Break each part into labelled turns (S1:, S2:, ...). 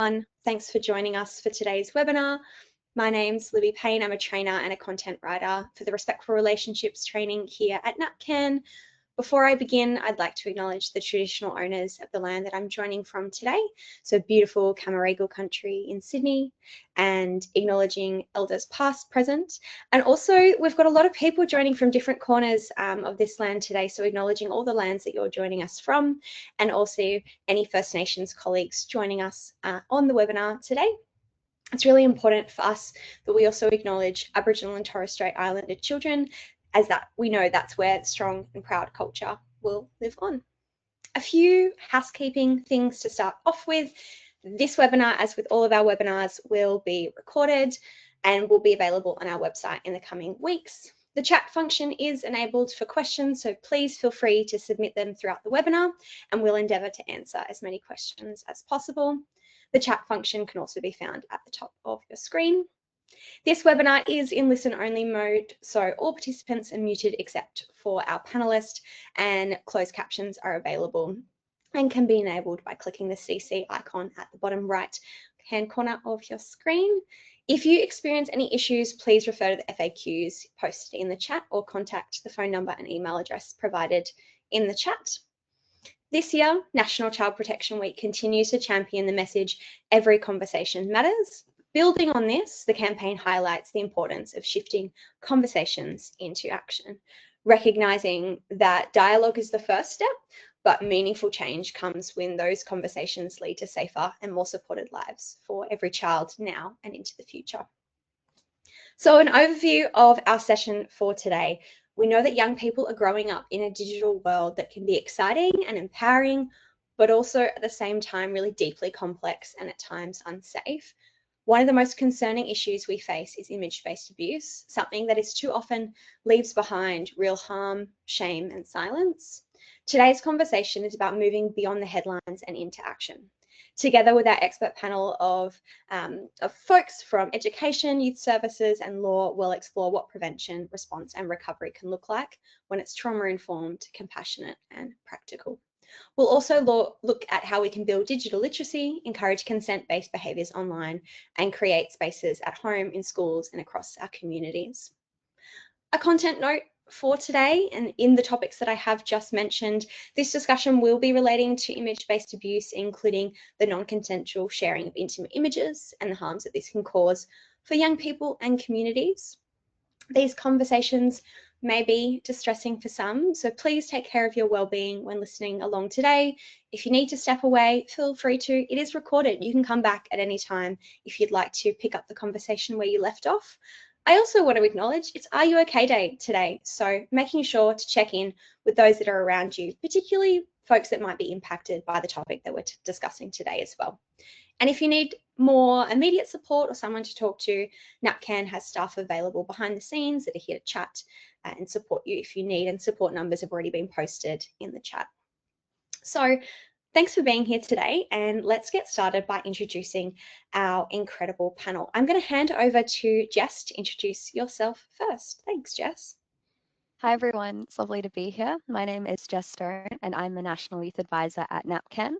S1: Thanks for joining us for today's webinar. My name's Libby Payne. I'm a trainer and a content writer for the Respectful Relationships training here at NAPCAN. Before I begin, I'd like to acknowledge the traditional owners of the land that I'm joining from today, so beautiful Camaragal country in Sydney, and acknowledging elders past, present, and also we've got a lot of people joining from different corners of this land today, so acknowledging all the lands that you're joining us from, and also any First Nations colleagues joining us on the webinar today. It's really important for us that we also acknowledge Aboriginal and Torres Strait Islander children, as that we know that's where strong and proud culture will live on. A few housekeeping things to start off with. This webinar, as with all of our webinars, will be recorded and will be available on our website in the coming weeks. The chat function is enabled for questions, so please feel free to submit them throughout the webinar and we'll endeavour to answer as many questions as possible. The chat function can also be found at the top of your screen. This webinar is in listen-only mode, so all participants are muted except for our panelist, and closed captions are available and can be enabled by clicking the CC icon at the bottom right-hand corner of your screen. If you experience any issues, please refer to the FAQs posted in the chat or contact the phone number and email address provided in the chat. This year, National Child Protection Week continues to champion the message, every conversation matters. Building on this, the campaign highlights the importance of shifting conversations into action, recognising that dialogue is the first step, but meaningful change comes when those conversations lead to safer and more supported lives for every child now and into the future. So an overview of our session for today. We know that young people are growing up in a digital world that can be exciting and empowering, but also at the same time really deeply complex and at times unsafe. One of the most concerning issues we face is image-based abuse, something that is too often leaves behind real harm, shame, and silence. Today's conversation is about moving beyond the headlines and into action. Together with our expert panel of folks from education, youth services, and law, we'll explore what prevention, response, and recovery can look like when it's trauma-informed, compassionate, and practical. We'll also look at how we can build digital literacy, encourage consent-based behaviours online, and create spaces at home, in schools, and across our communities. A content note for today, and in the topics that I have just mentioned, this discussion will be relating to image-based abuse, including the non-consensual sharing of intimate images and the harms that this can cause for young people and communities. These conversations may be distressing for some, so please take care of your well-being when listening along today. If you need to step away, feel free to. It is recorded. You can come back at any time if you'd like to pick up the conversation where you left off. I also want to acknowledge it's Are You OK Day today, so making sure to check in with those that are around you, particularly folks that might be impacted by the topic that we're discussing today as well. And if you need more immediate support or someone to talk to, NAPCAN has staff available behind the scenes that are here to chat and support you if you need, and support numbers have already been posted in the chat. So thanks for being here today, and let's get started by introducing our incredible panel. I'm going to hand over to Jess to introduce yourself first. Thanks, Jess.
S2: Hi everyone, it's lovely to be here. My name is Jess Stone and I'm the National Youth Advisor at NAPCAN.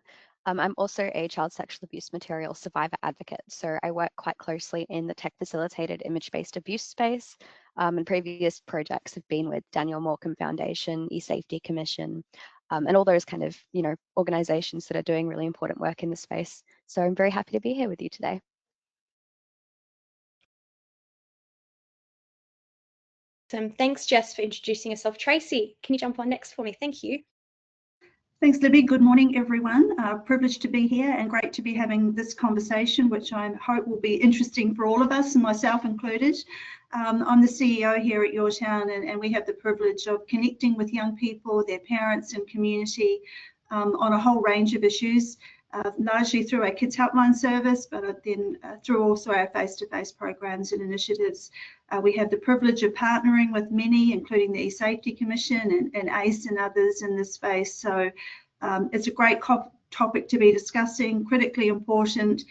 S2: I'm also a child sexual abuse material survivor advocate, so I work quite closely in the tech facilitated image-based abuse space, and previous projects have been with Daniel Morecambe Foundation, eSafety Commission, and all those kind of, organizations that are doing really important work in the space. So I'm very happy to be here with you today.
S1: Thanks, Jess, for introducing yourself. Tracy, can you jump on next for me? Thank you.
S3: Thanks, Libby. Good morning, everyone. Privileged to be here and great to be having this conversation, which I hope will be interesting for all of us, and myself included. I'm the CEO here at Your Town, and we have the privilege of connecting with young people, their parents and community on a whole range of issues, largely through our Kids Helpline service, but then through also our face-to-face programs and initiatives. We have the privilege of partnering with many, including the eSafety Commission and ACE and others in this space. So it's a great topic to be discussing, critically important.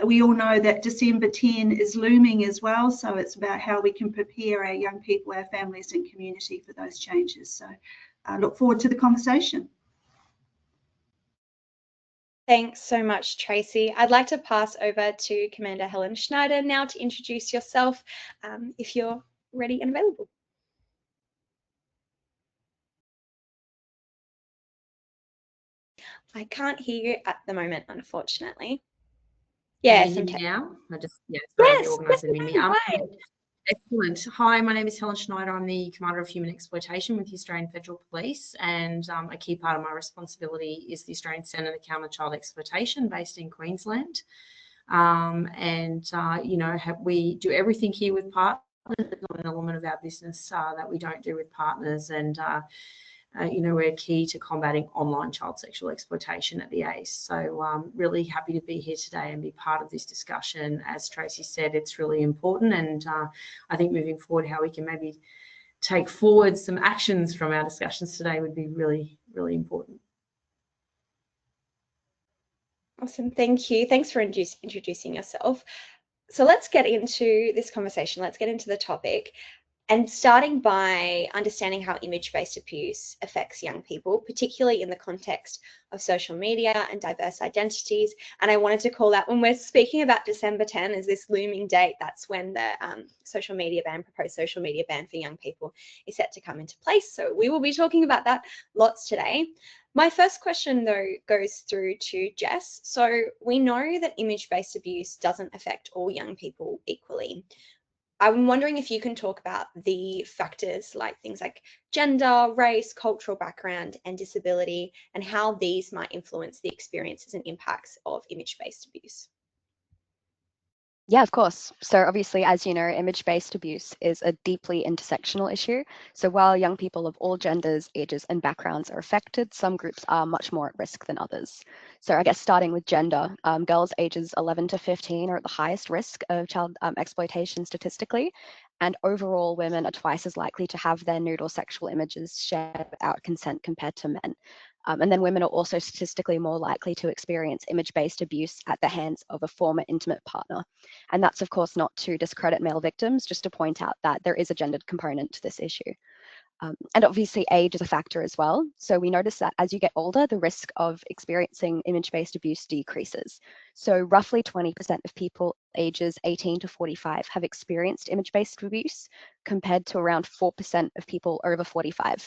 S3: We all know that December 10 is looming as well, so it's about how we can prepare our young people, our families and community for those changes. So I look forward to the conversation.
S1: Thanks so much, Tracy. I'd like to pass over to Commander Helen Schneider now to introduce yourself, if you're ready and available. I can't hear you at the moment, unfortunately.
S4: Can you hear me now? Sorry, the organiser didn't hear me. Excellent. Hi, my name is Helen Schneider. I'm the Commander of Human Exploitation with the Australian Federal Police, and a key part of my responsibility is the Australian Centre to Counter Child Exploitation based in Queensland. We do everything here with partners. There's not an element of our business that we don't do with partners, and we're key to combating online child sexual exploitation at the ACE. So really happy to be here today and be part of this discussion. As Tracy said, it's really important, and I think moving forward, how we can maybe take forward some actions from our discussions today would be really, really important.
S1: Awesome, thank you. Thanks for introducing yourself. So let's get into this conversation. Let's get into the topic. And starting by understanding how image-based abuse affects young people, particularly in the context of social media and diverse identities. And I wanted to call that, when we're speaking about December 10 as this looming date, that's when the proposed social media ban for young people is set to come into place. So we will be talking about that lots today. My first question, though, goes through to Jess. So we know that image-based abuse doesn't affect all young people equally. I'm wondering if you can talk about the factors like things like gender, race, cultural background, and disability, and how these might influence the experiences and impacts of image-based abuse.
S2: Yeah, of course. So obviously, as you know, image-based abuse is a deeply intersectional issue. So while young people of all genders, ages, and backgrounds are affected, some groups are much more at risk than others. So I guess starting with gender, girls ages 11 to 15 are at the highest risk of child exploitation statistically. And overall, women are twice as likely to have their nude or sexual images shared without consent compared to men. And then women are also statistically more likely to experience image-based abuse at the hands of a former intimate partner. And that's, of course, not to discredit male victims, just to point out that there is a gendered component to this issue. And obviously age is a factor as well. So we notice that as you get older, the risk of experiencing image-based abuse decreases. So roughly 20% of people ages 18 to 45 have experienced image-based abuse, compared to around 4% of people over 45.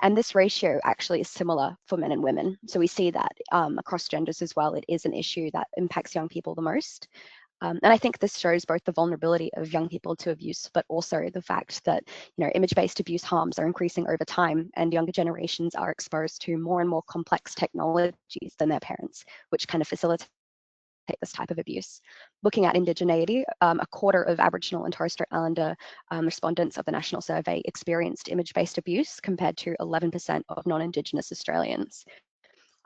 S2: And this ratio actually is similar for men and women. So we see that across genders as well, it is an issue that impacts young people the most. And I think this shows both the vulnerability of young people to abuse, but also the fact that, image-based abuse harms are increasing over time, and younger generations are exposed to more and more complex technologies than their parents, which kind of facilitate this type of abuse. Looking at indigeneity, a quarter of Aboriginal and Torres Strait Islander respondents of the National Survey experienced image-based abuse, compared to 11% of non-Indigenous Australians.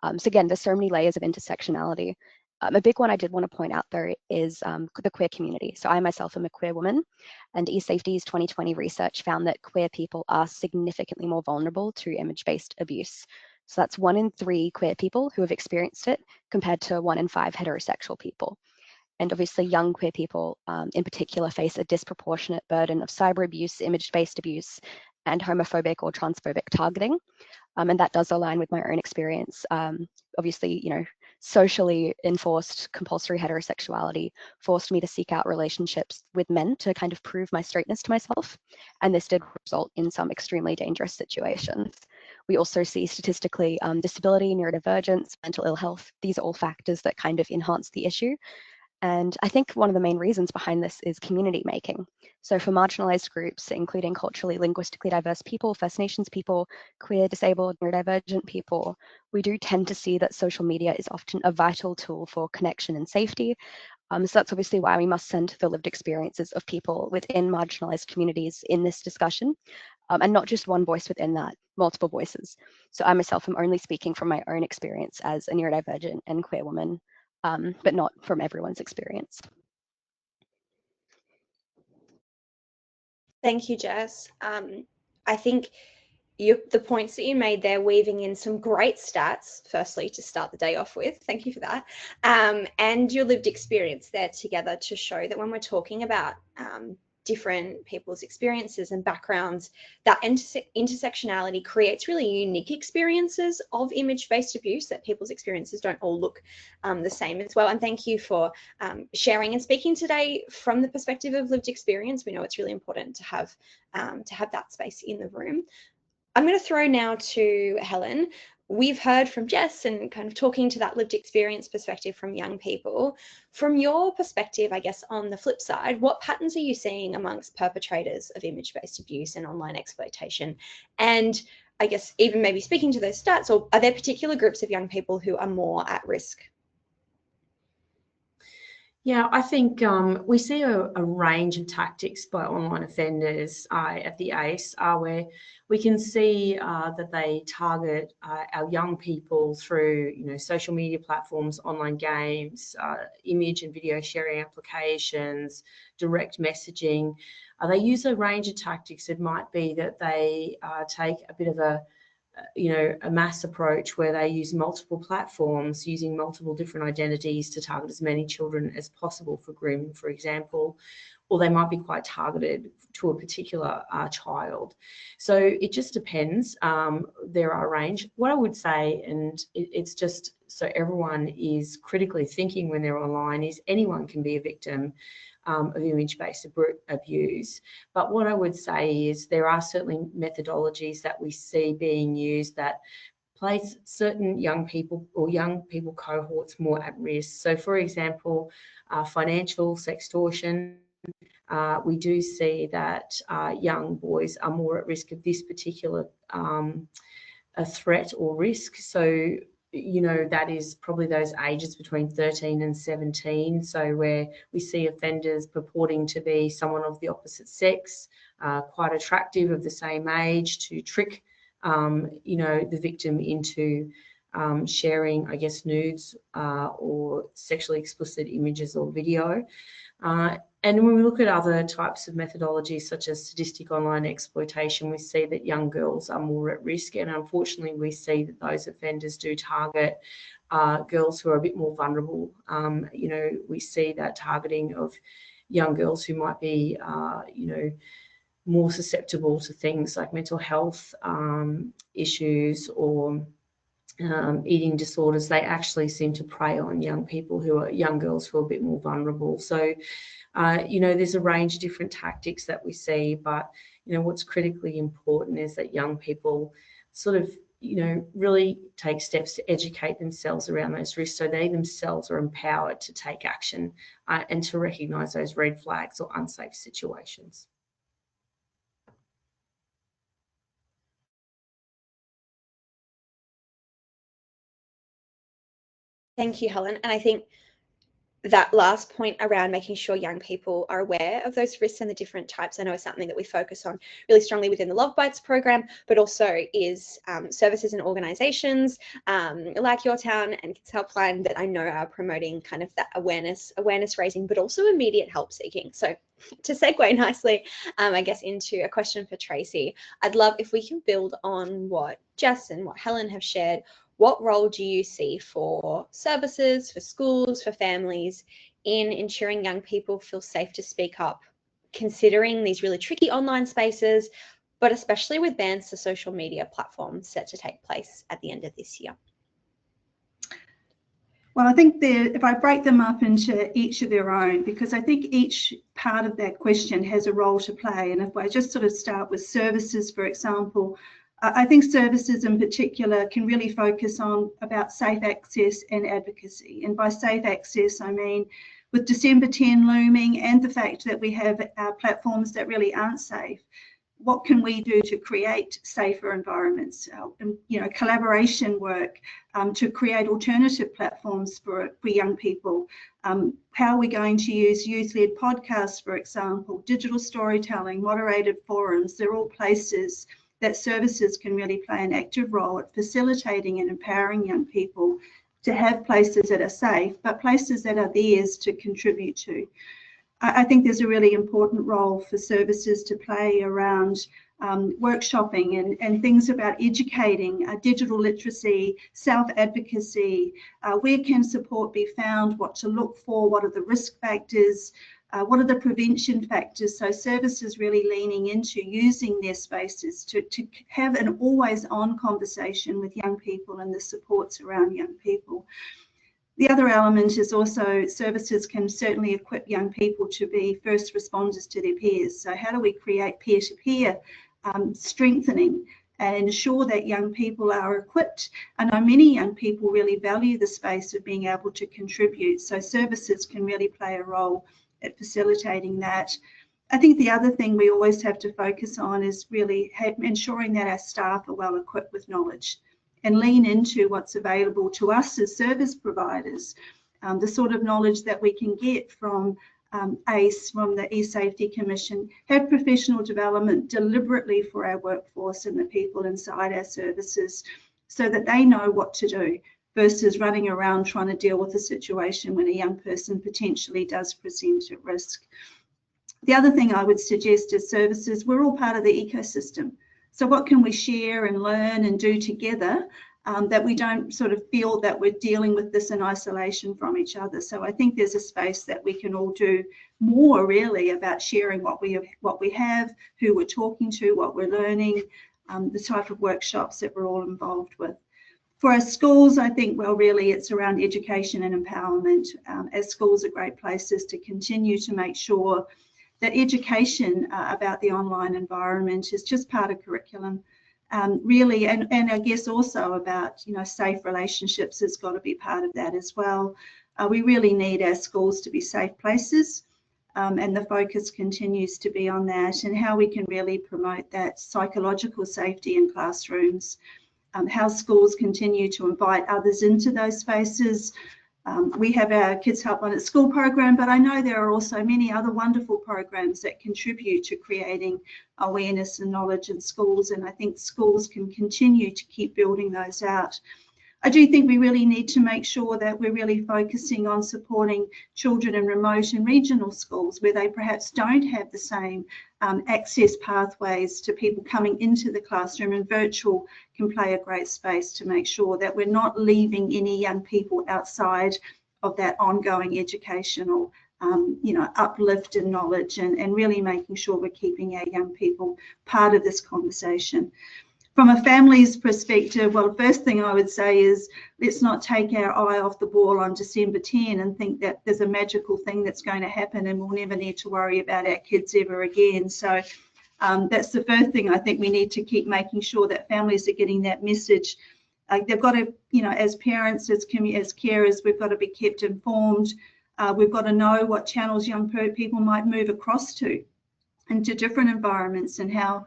S2: So again, there's so many layers of intersectionality. A big one I did want to point out, though, is the queer community. So I myself am a queer woman, and eSafety's 2020 research found that queer people are significantly more vulnerable to image-based abuse. So that's 1 in 3 queer people who have experienced it, compared to 1 in 5 heterosexual people. And obviously young queer people in particular face a disproportionate burden of cyber abuse, image-based abuse, and homophobic or transphobic targeting. And that does align with my own experience. Obviously, socially enforced compulsory heterosexuality forced me to seek out relationships with men to kind of prove my straightness to myself. And this did result in some extremely dangerous situations. We also see statistically disability, neurodivergence, mental ill health. These are all factors that kind of enhance the issue. And I think one of the main reasons behind this is community making. So for marginalized groups, including culturally, linguistically diverse people, First Nations people, queer, disabled, neurodivergent people, we do tend to see that social media is often a vital tool for connection and safety. So that's obviously why we must send the lived experiences of people within marginalized communities in this discussion, and not just one voice within that, multiple voices. So I myself am only speaking from my own experience as a neurodivergent and queer woman, but not from everyone's experience.
S1: Thank you, Jess. I think the points that you made there, weaving in some great stats, firstly, to start the day off with, thank you for that, and your lived experience there together to show that when we're talking about different people's experiences and backgrounds, that intersectionality creates really unique experiences of image-based abuse, that people's experiences don't all look the same as well. And thank you for sharing and speaking today from the perspective of lived experience. We know it's really important to have that space in the room. I'm going to throw now to Helen. We've heard from Jess and kind of talking to that lived experience perspective from young people. From your perspective, I guess, on the flip side, what patterns are you seeing amongst perpetrators of image-based abuse and online exploitation? And I guess even maybe speaking to those stats, or are there particular groups of young people who are more at risk?
S4: Yeah, I think we see a range of tactics by online offenders at the ACE, where we can see that they target our young people through, social media platforms, online games, image and video sharing applications, direct messaging. They use a range of tactics. It might be that they take a bit of a mass approach where they use multiple platforms, using multiple different identities to target as many children as possible for grooming, for example, or they might be quite targeted to a particular child. So it just depends. There are a range. What I would say, and it's just so everyone is critically thinking when they're online, is anyone can be a victim of image-based abuse. But what I would say is there are certainly methodologies that we see being used that place certain young people or young people cohorts more at risk. So, for example, financial sextortion. We do see that young boys are more at risk of this particular a threat or risk. So, that is probably those ages between 13 and 17. So where we see offenders purporting to be someone of the opposite sex, quite attractive of the same age, to trick, the victim into sharing, I guess, nudes or sexually explicit images or video. And when we look at other types of methodologies, such as sadistic online exploitation, we see that young girls are more at risk. And unfortunately, we see that those offenders do target girls who are a bit more vulnerable. We see that targeting of young girls who might be, more susceptible to things like mental health issues or eating disorders. They actually seem to prey on young girls who are a bit more vulnerable. So, there's a range of different tactics that we see, but, what's critically important is that young people sort of, really take steps to educate themselves around those risks so they themselves are empowered to take action and to recognise those red flags or unsafe situations.
S1: Thank you, Helen. And I think that last point around making sure young people are aware of those risks and the different types, I know is something that we focus on really strongly within the Love Bites program, but also is services and organisations like Your Town and Kids Helpline that I know are promoting kind of that awareness raising, but also immediate help seeking. So to segue nicely, I guess, into a question for Tracy, I'd love if we can build on what Jess and what Helen have shared. What role do you see for services, for schools, for families in ensuring young people feel safe to speak up, considering these really tricky online spaces, but especially with bans to social media platforms set to take place at the end of this year?
S3: Well, I think if I break them up into each of their own, because I think each part of that question has a role to play. And if I just sort of start with services, for example, I think services in particular can really focus on about safe access and advocacy. And by safe access, I mean with December 10 looming and the fact that we have platforms that really aren't safe, what can we do to create safer environments? Collaboration work to create alternative platforms for young people. How are we going to use youth-led podcasts, for example, digital storytelling, moderated forums? They're all places that services can really play an active role at facilitating and empowering young people to have places that are safe, but places that are theirs to contribute to. I think there's a really important role for services to play around workshopping and things about educating, digital literacy, self-advocacy, where can support be found, what to look for, what are the risk factors, What are the prevention factors? So services really leaning into using their spaces to have an always-on conversation with young people and the supports around young people. The other element is also services can certainly equip young people to be first responders to their peers. So how do we create peer-to-peer strengthening and ensure that young people are equipped? I know many young people really value the space of being able to contribute, so services can really play a role at facilitating that. I think the other thing we always have to focus on is really ensuring that our staff are well equipped with knowledge and lean into what's available to us as service providers, the sort of knowledge that we can get from ACE, from the eSafety Commission, have professional development deliberately for our workforce and the people inside our services so that they know what to do versus running around trying to deal with a situation when a young person potentially does present at risk. The other thing I would suggest is services, we're all part of the ecosystem. So what can we share and learn and do together that we don't sort of feel that we're dealing with this in isolation from each other? So I think there's a space that we can all do more really about sharing what we have, who we're talking to, what we're learning, the type of workshops that we're all involved with. For our schools, I think, well, really it's around education and empowerment. Our schools are great places to continue to make sure that education about the online environment is just part of curriculum, really, and I guess also about, you know, safe relationships has got to be part of that as well. We really need our schools to be safe places, and the focus continues to be on that and how we can really promote that psychological safety in classrooms, how schools continue to invite others into those spaces. We have our Kids Helpline at School program, but I know there are also many other wonderful programs that contribute to creating awareness and knowledge in schools, and I think schools can continue to keep building those out. I do think we really need to make sure that we're really focusing on supporting children in remote and regional schools where they perhaps don't have the same access pathways to people coming into the classroom, and virtual can play a great space to make sure that we're not leaving any young people outside of that ongoing educational you know, uplift in knowledge, and really making sure we're keeping our young people part of this conversation. From a family's perspective, well, the first thing I would say is let's not take our eye off the ball on December 10 and think that there's a magical thing that's going to happen and we'll never need to worry about our kids ever again. So that's the first thing I think we need to keep making sure that families are getting that message. They've got to, you know, as parents, as carers, we've got to be kept informed. We've got to know what channels young people might move across to into different environments, and how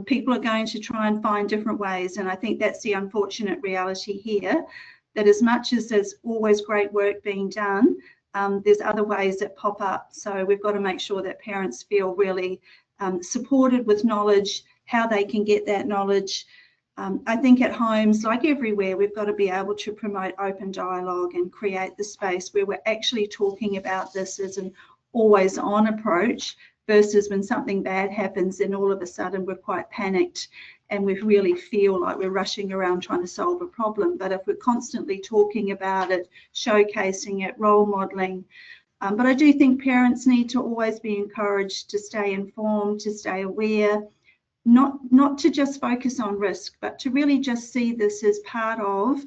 S3: people are going to try and find different ways. And I think that's the unfortunate reality here, that as much as there's always great work being done, there's other ways that pop up. So we've got to make sure that parents feel really supported with knowledge, how they can get that knowledge. I think at homes, like everywhere, we've got to be able to promote open dialogue and create the space where we're actually talking about this as an always on approach, versus when something bad happens and all of a sudden we're quite panicked and we really feel like we're rushing around trying to solve a problem. But if we're constantly talking about it, showcasing it, role modelling, but I do think parents need to always be encouraged to stay informed, to stay aware, not to just focus on risk, but to really just see this as part of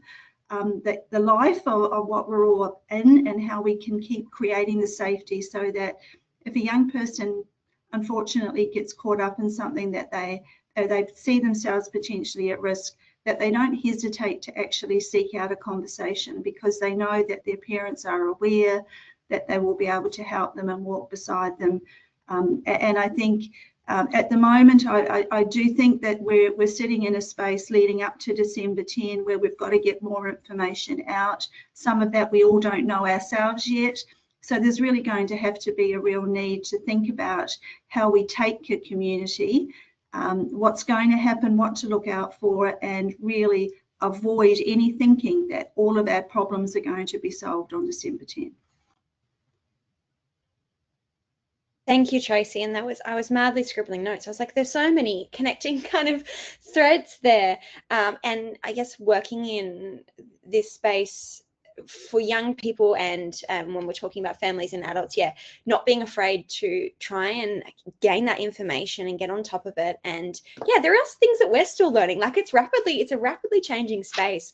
S3: the life of what we're all in, and how we can keep creating the safety so that if a young person unfortunately gets caught up in something that they see themselves potentially at risk, that they don't hesitate to actually seek out a conversation, because they know that their parents are aware, that they will be able to help them and walk beside them. And I think at the moment, I do think that we're sitting in a space leading up to December 10 where we've got to get more information out. Some of that we all don't know ourselves yet. So there's really going to have to be a real need to think about how we take a community, what's going to happen, what to look out for, and really avoid any thinking that all of our problems are going to be solved on December 10.
S1: Thank you, Tracy. And I was madly scribbling notes. I was like, there's so many connecting kind of threads there. And I guess working in this space for young people and when we're talking about families and adults, yeah, not being afraid to try and gain that information and get on top of it. And yeah, there are things that we're still learning. Like it's a rapidly changing space.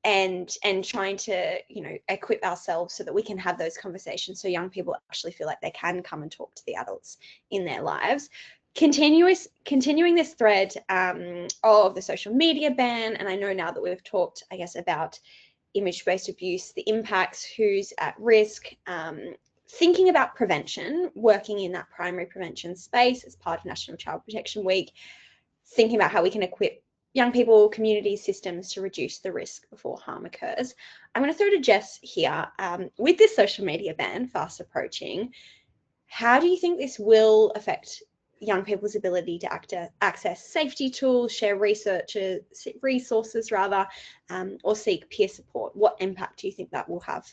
S1: And trying to, you know, equip ourselves so that we can have those conversations so young people actually feel like they can come and talk to the adults in their lives. Continuing this thread of the social media ban, and I know now that we've talked, I guess, about image-based abuse, the impacts, who's at risk, thinking about prevention, working in that primary prevention space as part of National Child Protection Week, thinking about how we can equip young people, communities, systems to reduce the risk before harm occurs. I'm going to throw to Jess here. With this social media ban fast approaching, how do you think this will affect young people's ability to access safety tools, share resources rather, or seek peer support? What impact do you think that will have?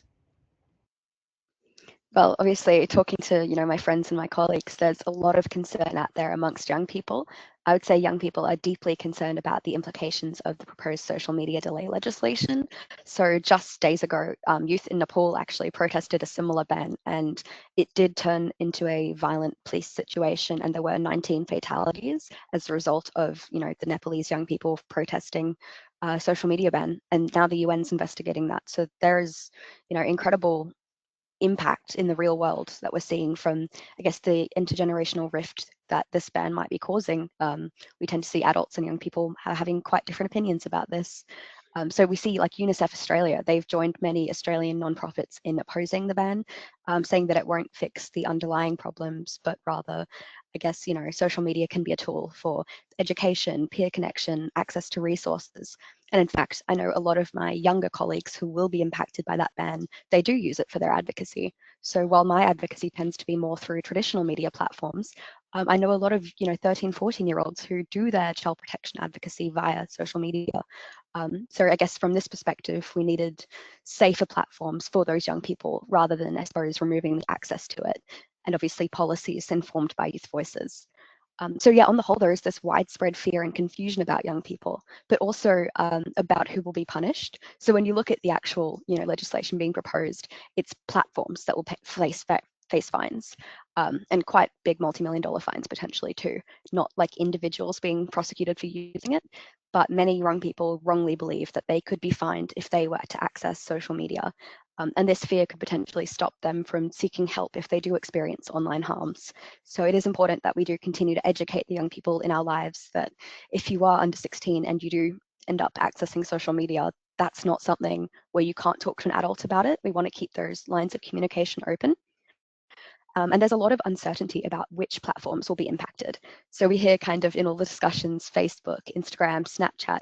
S2: Well, obviously, talking to my friends and my colleagues, there's a lot of concern out there amongst young people. I would say young people are deeply concerned about the implications of the proposed social media delay legislation. So just days ago, youth in Nepal actually protested a similar ban, and it did turn into a violent police situation, and there were 19 fatalities as a result of the Nepalese young people protesting social media ban, and now the UN's investigating that. So there's incredible impact in the real world that we're seeing from, I guess, the intergenerational rift that this ban might be causing. We tend to see adults and young people having quite different opinions about this. So we see like UNICEF Australia, they've joined many Australian nonprofits in opposing the ban, saying that it won't fix the underlying problems, but rather, I guess, social media can be a tool for education, peer connection, access to resources. And in fact, I know a lot of my younger colleagues who will be impacted by that ban, they do use it for their advocacy. So while my advocacy tends to be more through traditional media platforms, I know a lot of 13, 14-year-olds who do their child protection advocacy via social media. So I guess from this perspective, we needed safer platforms for those young people rather than, I suppose, removing the access to it. And obviously policies informed by youth voices. So yeah, on the whole, there is this widespread fear and confusion about young people, but also about who will be punished. So when you look at the actual, legislation being proposed, it's platforms that will face fines, and quite big multi-million-dollar fines potentially too. Not like individuals being prosecuted for using it, but many young people wrongly believe that they could be fined if they were to access social media. And this fear could potentially stop them from seeking help if they do experience online harms. So it is important that we do continue to educate the young people in our lives that if you are under 16 and you do end up accessing social media, that's not something where you can't talk to an adult about it. We want to keep those lines of communication open. And there's a lot of uncertainty about which platforms will be impacted. So we hear kind of in all the discussions, Facebook, Instagram, Snapchat,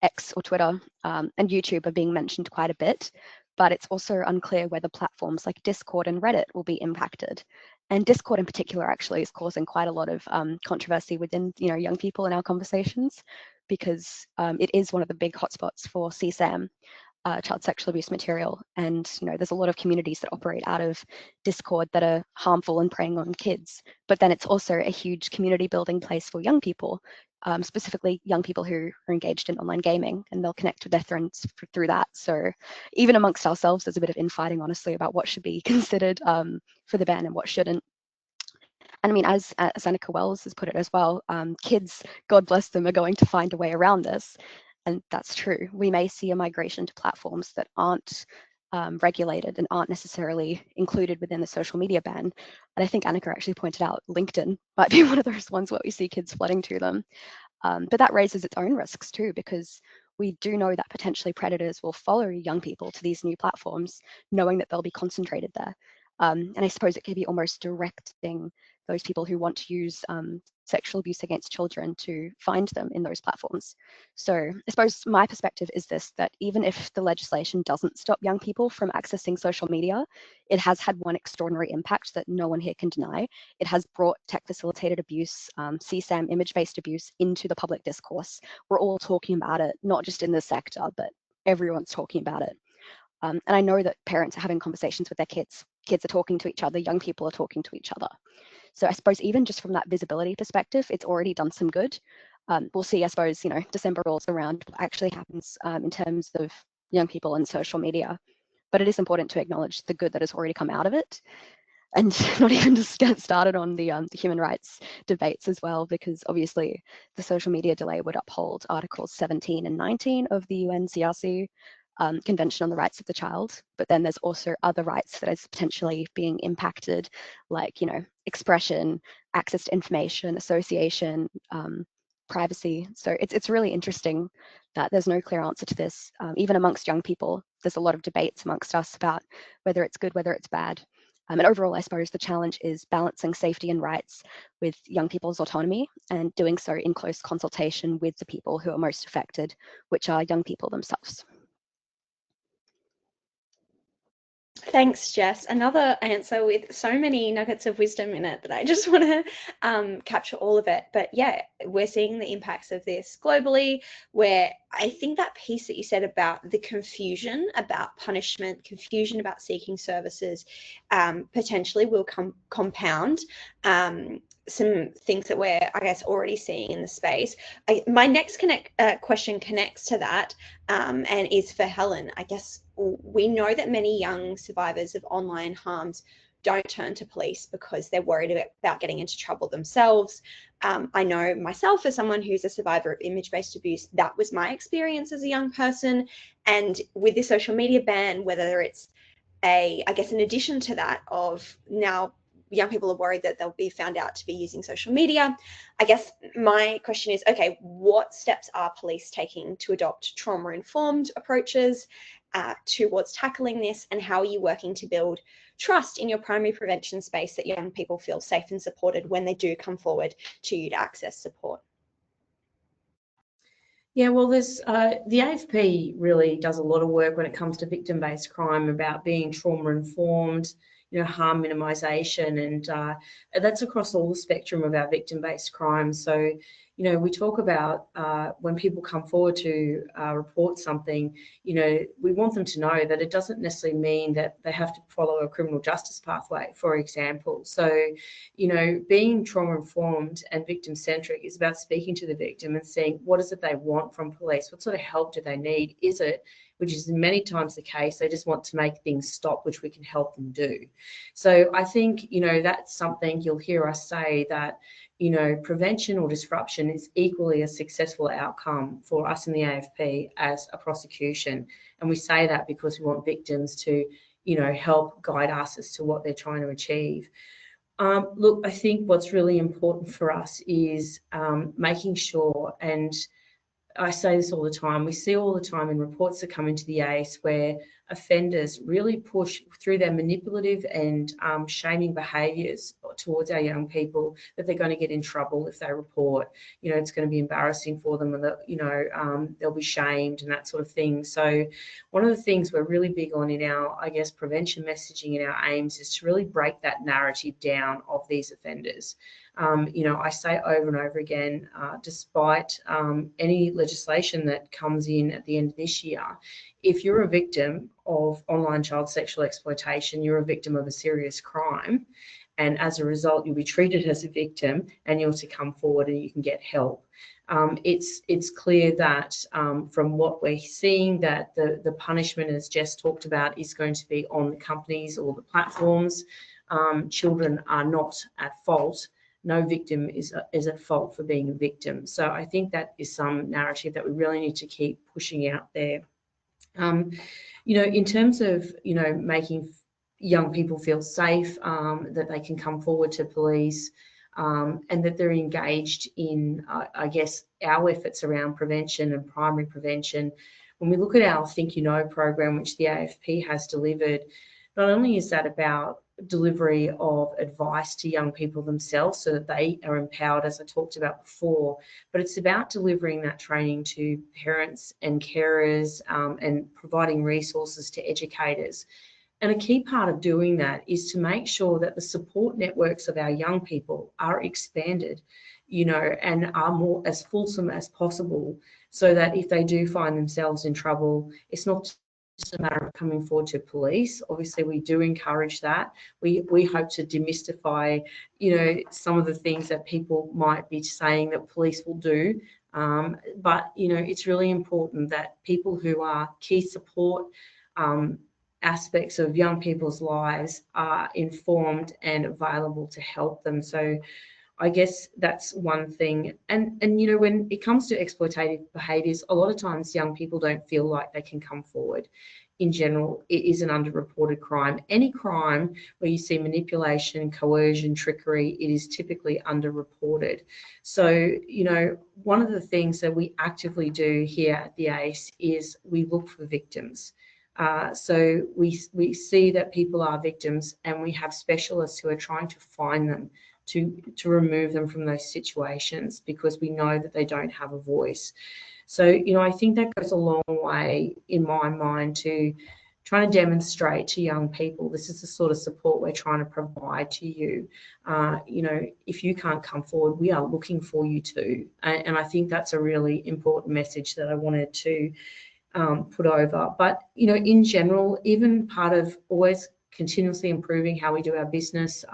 S2: X or Twitter, and YouTube are being mentioned quite a bit, but it's also unclear whether platforms like Discord and Reddit will be impacted. And Discord in particular actually is causing quite a lot of controversy within young people in our conversations, because it is one of the big hotspots for CSAM, child sexual abuse material. And there's a lot of communities that operate out of Discord that are harmful and preying on kids. But then it's also a huge community building place for young people, specifically young people who are engaged in online gaming, and they'll connect with their friends through that. So even amongst ourselves, there's a bit of infighting, honestly, about what should be considered for the ban and what shouldn't. And I mean, as Annika Wells has put it as well, kids, God bless them, are going to find a way around this. And that's true. We may see a migration to platforms that aren't regulated and aren't necessarily included within the social media ban. And I think Annika actually pointed out LinkedIn might be one of those ones where we see kids flooding to them. But that raises its own risks too, because we do know that potentially predators will follow young people to these new platforms, knowing that they'll be concentrated there. And I suppose it could be almost directing those people who want to use sexual abuse against children to find them in those platforms. So I suppose my perspective is this, that even if the legislation doesn't stop young people from accessing social media, it has had one extraordinary impact that no one here can deny. It has brought tech-facilitated abuse, CSAM, image-based abuse, into the public discourse. We're all talking about it, not just in this sector, but everyone's talking about it. And I know that parents are having conversations with their kids. Kids are talking to each other, young people are talking to each other. So I suppose even just from that visibility perspective, it's already done some good. We'll see, I suppose, December rolls around, what actually happens in terms of young people on social media. But it is important to acknowledge the good that has already come out of it, and not even just get started on the human rights debates as well, because obviously the social media delay would uphold Articles 17 and 19 of the UNCRC Convention on the Rights of the Child. But then there's also other rights that is potentially being impacted, like, you know, expression, access to information, association, privacy. So it's really interesting that there's no clear answer to this. Even amongst young people, there's a lot of debates amongst us about whether it's good, whether it's bad. And overall, I suppose the challenge is balancing safety and rights with young people's autonomy, and doing so in close consultation with the people who are most affected, which are young people themselves.
S1: Thanks, Jess. Another answer with so many nuggets of wisdom in it that I just want to capture all of it. But yeah, we're seeing the impacts of this globally, where I think that piece that you said about the confusion about punishment, confusion about seeking services, potentially will compound some things that we're, I guess, already seeing in the space. My next question connects to that, and is for Helen. I guess we know that many young survivors of online harms don't turn to police because they're worried about getting into trouble themselves. I know myself, as someone who's a survivor of image-based abuse, that was my experience as a young person. And with the social media ban, whether it's I guess in addition to that, of now young people are worried that they'll be found out to be using social media. I guess my question is, okay, what steps are police taking to adopt trauma-informed approaches towards tackling this, and how are you working to build trust in your primary prevention space that young people feel safe and supported when they do come forward to you to access support?
S4: Yeah, well, there's the AFP really does a lot of work when it comes to victim-based crime about being trauma-informed, you know, harm minimisation, and that's across all the spectrum of our victim-based crime. So, you know, we talk about when people come forward to report something, you know, we want them to know that it doesn't necessarily mean that they have to follow a criminal justice pathway, for example. So, you know, being trauma-informed and victim-centric is about speaking to the victim and seeing what is it they want from police, what sort of help do they need, is it, which is many times the case, they just want to make things stop, which we can help them do. So I think, you know, that's something you'll hear us say, that, you know, prevention or disruption is equally a successful outcome for us in the AFP as a prosecution. And we say that because we want victims to, you know, help guide us as to what they're trying to achieve. Look, I think what's really important for us is making sure, and I say this all the time, we see all the time in reports that come into the ACE where offenders really push through their manipulative and shaming behaviours towards our young people that they're going to get in trouble if they report. You know, it's going to be embarrassing for them, and that, you know, they'll be shamed and that sort of thing. So one of the things we're really big on in our, I guess, prevention messaging and our aims is to really break that narrative down of these offenders. You know, I say over and over again, despite any legislation that comes in at the end of this year, if you're a victim of online child sexual exploitation, you're a victim of a serious crime. And as a result, you'll be treated as a victim, and you're to come forward and you can get help. It's clear that from what we're seeing, that the punishment, as Jess talked about, is going to be on the companies or the platforms. Children are not at fault. No victim is at fault for being a victim. So I think that is some narrative that we really need to keep pushing out there. You know, in terms of, you know, making young people feel safe, that they can come forward to police, and that they're engaged in, I guess, our efforts around prevention and primary prevention. When we look at our Think You Know program, which the AFP has delivered, not only is that about delivery of advice to young people themselves so that they are empowered, as I talked about before, but it's about delivering that training to parents and carers, and providing resources to educators. And a key part of doing that is to make sure that the support networks of our young people are expanded, you know, and are more as fulsome as possible, so that if they do find themselves in trouble, it's not just a matter of coming forward to police. Obviously, we do encourage that. We hope to demystify, you know, some of the things that people might be saying that police will do. But, you know, it's really important that people who are key support aspects of young people's lives are informed and available to help them. So I guess that's one thing. And you know, when it comes to exploitative behaviours, a lot of times young people don't feel like they can come forward. In general, it is an underreported crime. Any crime where you see manipulation, coercion, trickery, it is typically underreported. So, you know, one of the things that we actively do here at the ACE is we look for victims. So we see that people are victims, and we have specialists who are trying to find them, to remove them from those situations, because we know that they don't have a voice. So, you know, I think that goes a long way in my mind to trying to demonstrate to young people, this is the sort of support we're trying to provide to you. You know, if you can't come forward, we are looking for you too. And I think that's a really important message that I wanted to put over. But, you know, in general, even part of always continuously improving how we do our business,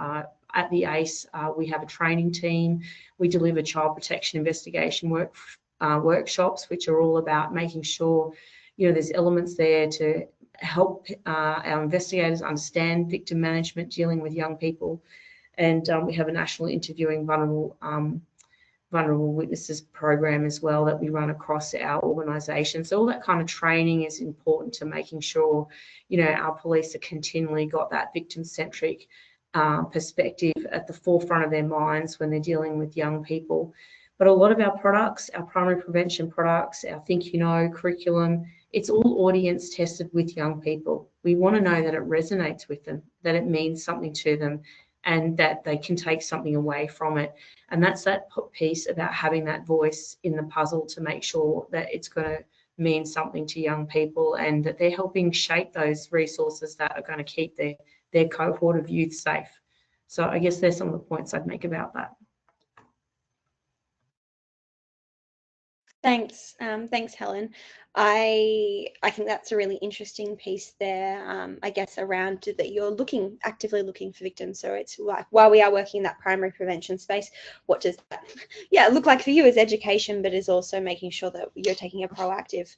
S4: at the ACE, we have a training team. We deliver child protection investigation workshops, which are all about making sure, you know, there's elements there to help our investigators understand victim management, dealing with young people. And we have a national interviewing vulnerable witnesses program as well that we run across our organisation. So all that kind of training is important to making sure, you know, our police are continually got that victim-centric perspective at the forefront of their minds when they're dealing with young people. But a lot of our products, our primary prevention products, our Think You Know curriculum, it's all audience tested with young people. We want to know that it resonates with them, that it means something to them, and that they can take something away from it. And that's that piece about having that voice in the puzzle to make sure that it's going to mean something to young people, and that they're helping shape those resources that are going to keep their cohort of youth safe. So I guess there's some of the points I'd make about that.
S1: Thanks, thanks, Helen. I think that's a really interesting piece there. I guess around that you're actively looking for victims. So it's like, while we are working in that primary prevention space, what does that look like for you as education, but is also making sure that you're taking a proactive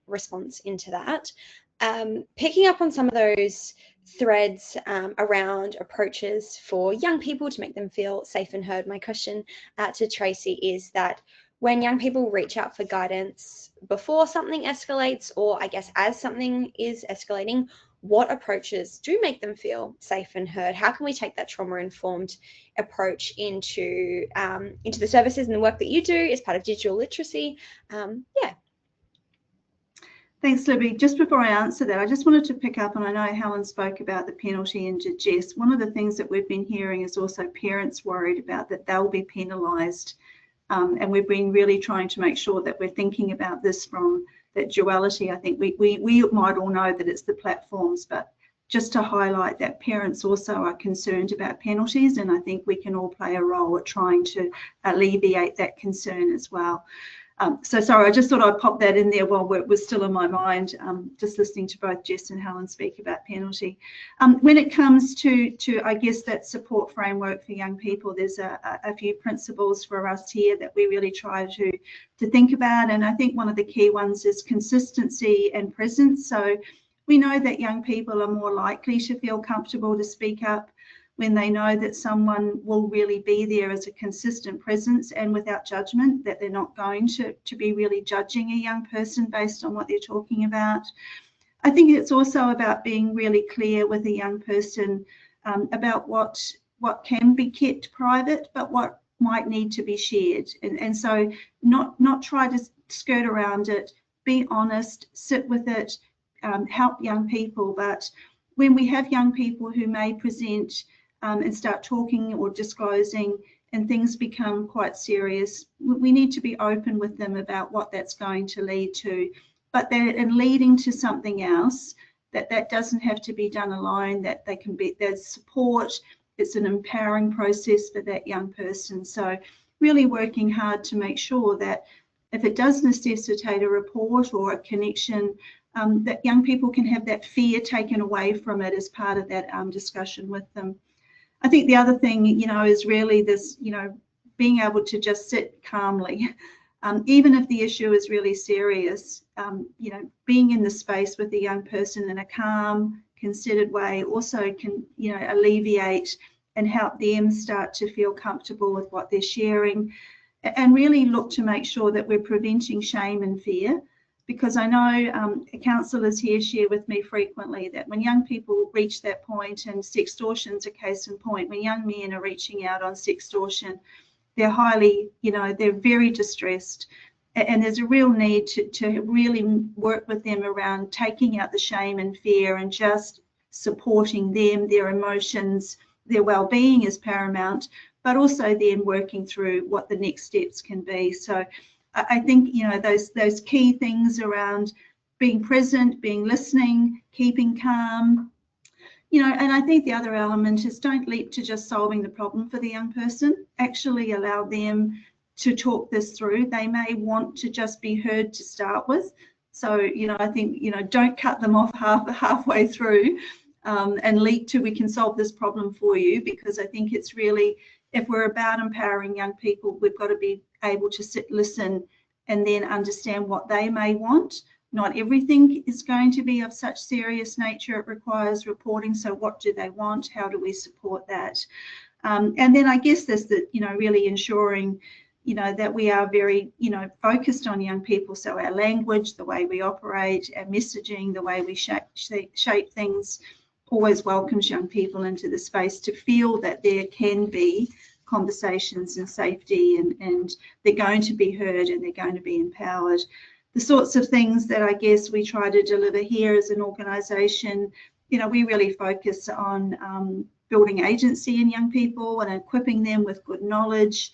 S1: response into that. Picking up on some of those threads around approaches for young people to make them feel safe and heard. My question to Tracy is that when young people reach out for guidance before something escalates, or I guess as something is escalating, what approaches do make them feel safe and heard? How can we take that trauma-informed approach into the services and the work that you do as part of digital literacy? Yeah.
S3: Thanks, Libby. Just before I answer that, I just wanted to pick up, and I know Helen spoke about the penalty and Jess. One of the things that we've been hearing is also parents worried about that they'll be penalised. And we've been really trying to make sure that we're thinking about this from that duality. I think we might all know that it's the platforms, but just to highlight that parents also are concerned about penalties, and I think we can all play a role at trying to alleviate that concern as well. So sorry, I just thought I'd pop that in there while it was still in my mind, just listening to both Jess and Helen speak about penalty. When it comes to I guess that support framework for young people, there's a few principles for us here that we really try to think about, and I think one of the key ones is consistency and presence. So we know that young people are more likely to feel comfortable to speak up when they know that someone will really be there as a consistent presence and without judgment, that they're not going to be really judging a young person based on what they're talking about. I think it's also about being really clear with a young person about what can be kept private, but what might need to be shared. And so not try to skirt around it, be honest, sit with it, help young people. But when we have young people who may present and start talking or disclosing and things become quite serious, we need to be open with them about what that's going to lead to. But in leading to something else, that doesn't have to be done alone, that they can be, there's support, it's an empowering process for that young person. So really working hard to make sure that if it does necessitate a report or a connection, that young people can have that fear taken away from it as part of that discussion with them. I think the other thing, is really this, being able to just sit calmly, even if the issue is really serious, you know, being in the space with the young person in a calm, considered way also can, you know, alleviate and help them start to feel comfortable with what they're sharing, and really look to make sure that we're preventing shame and fear. Because I know counsellors here share with me frequently that when young people reach that point, and sextortion's a case in point, when young men are reaching out on sextortion, they're highly, you know, they're very distressed. And there's a real need to really work with them around taking out the shame and fear and just supporting them, their emotions, their well-being is paramount, but also then working through what the next steps can be. So I think, you know, those key things around being present, being listening, keeping calm, you know, and I think the other element is don't leap to just solving the problem for the young person. Actually allow them to talk this through. They may want to just be heard to start with. So, you know, I think, you know, don't cut them off halfway through and leap to we can solve this problem for you, because I think it's really, if we're about empowering young people, we've got to be able to sit, listen, and then understand what they may want. Not everything is going to be of such serious nature. It requires reporting. So what do they want? How do we support that? And then I guess there's the, you know, really ensuring, you know, that we are very, you know, focused on young people. So our language, the way we operate, our messaging, the way we shape things, always welcomes young people into the space to feel that there can be conversations and safety, and they're going to be heard and they're going to be empowered. The sorts of things that I guess we try to deliver here as an organisation, you know, we really focus on building agency in young people and equipping them with good knowledge,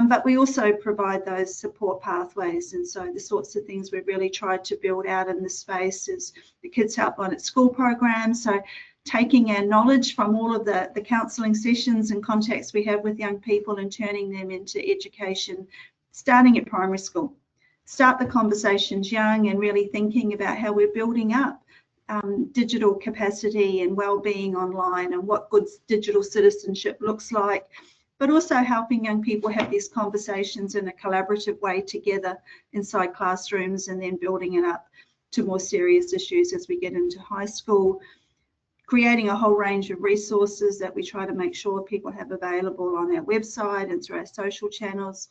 S3: but we also provide those support pathways. And so the sorts of things we've really tried to build out in this space is the Kids Helpline at School program. So taking our knowledge from all of the counselling sessions and contacts we have with young people and turning them into education, starting at primary school. Start the conversations young and really thinking about how we're building up digital capacity and well-being online and what good digital citizenship looks like, but also helping young people have these conversations in a collaborative way together inside classrooms, and then building it up to more serious issues as we get into high school. Creating a whole range of resources that we try to make sure people have available on our website and through our social channels.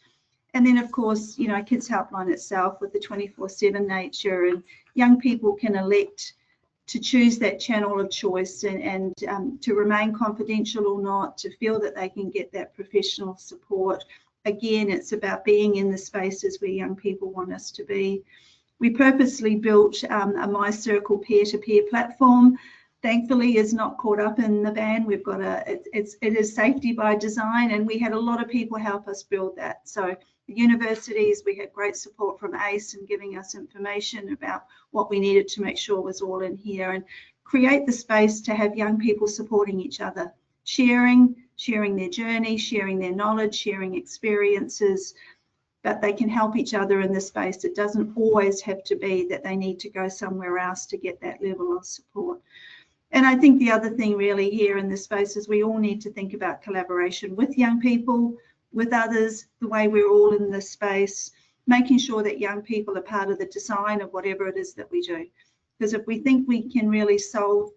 S3: And then, of course, you know, Kids Helpline itself with the 24/7 nature, and young people can elect to choose that channel of choice and to remain confidential or not, to feel that they can get that professional support. Again, it's about being in the spaces where young people want us to be. We purposely built a My Circle peer-to-peer platform. Thankfully, is not caught up in the ban. We've got it is safety by design, and we had a lot of people help us build that. So the universities, we had great support from ACE and giving us information about what we needed to make sure was all in here, and create the space to have young people supporting each other, sharing their journey, sharing their knowledge, sharing experiences, but they can help each other in this space. It doesn't always have to be that they need to go somewhere else to get that level of support. And I think the other thing really here in this space is we all need to think about collaboration with young people, with others, the way we're all in this space, making sure that young people are part of the design of whatever it is that we do. Because if we think we can really solve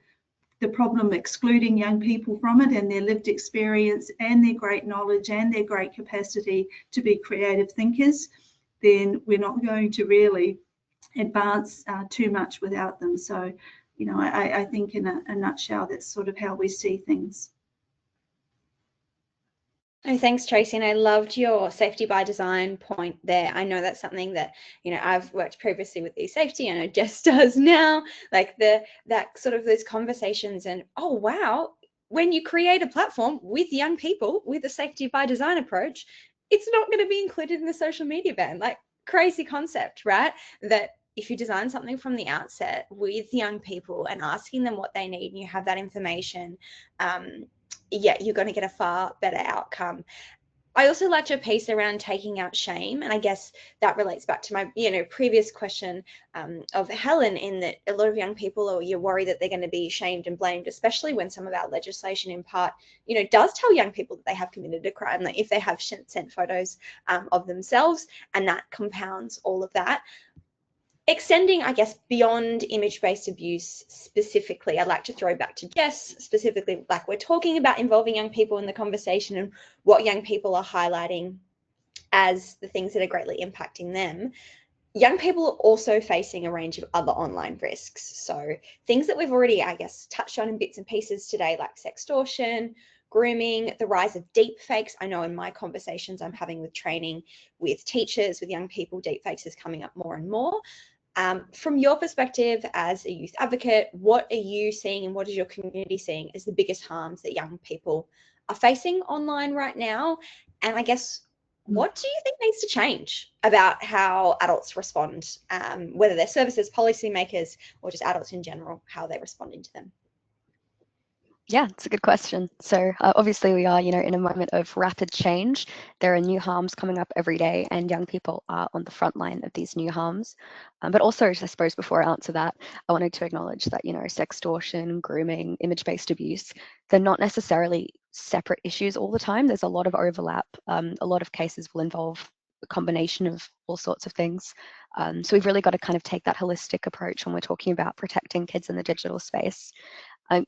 S3: the problem excluding young people from it and their lived experience and their great knowledge and their great capacity to be creative thinkers, then we're not going to really advance too much without them. So, you know, I think in a nutshell, that's sort of how we see things.
S1: Oh, thanks, Tracy. And I loved your safety by design point there. I know that's something that, you know, I've worked previously with eSafety, and I Jess does now, like that sort of those conversations and, oh, wow, when you create a platform with young people with a safety by design approach, it's not going to be included in the social media ban. Like, crazy concept, right? That if you design something from the outset with young people and asking them what they need, and you have that information, yeah, you're going to get a far better outcome. I also liked your piece around taking out shame, and I guess that relates back to my, previous question of Helen, in that a lot of young people, or you're worried that they're going to be shamed and blamed, especially when some of our legislation, in part, does tell young people that they have committed a crime, like if they have sent photos of themselves, and that compounds all of that. Extending, I guess, beyond image-based abuse specifically, I'd like to throw back to Jess specifically, like we're talking about involving young people in the conversation and what young people are highlighting as the things that are greatly impacting them. Young people are also facing a range of other online risks. So things that we've already, I guess, touched on in bits and pieces today, like sextortion, grooming, the rise of deep fakes. I know in my conversations I'm having with training with teachers, with young people, deep fakes is coming up more and more. From your perspective as a youth advocate, what are you seeing and what is your community seeing as the biggest harms that young people are facing online right now? And I guess, what do you think needs to change about how adults respond, whether they're services, policymakers, or just adults in general, how they're responding to them?
S2: Yeah, it's a good question. So obviously we are, in a moment of rapid change. There are new harms coming up every day, and young people are on the front line of these new harms. But also, I suppose, before I answer that, I wanted to acknowledge that, sextortion, grooming, image-based abuse, they're not necessarily separate issues all the time. There's a lot of overlap. A lot of cases will involve a combination of all sorts of things. So we've really got to kind of take that holistic approach when we're talking about protecting kids in the digital space.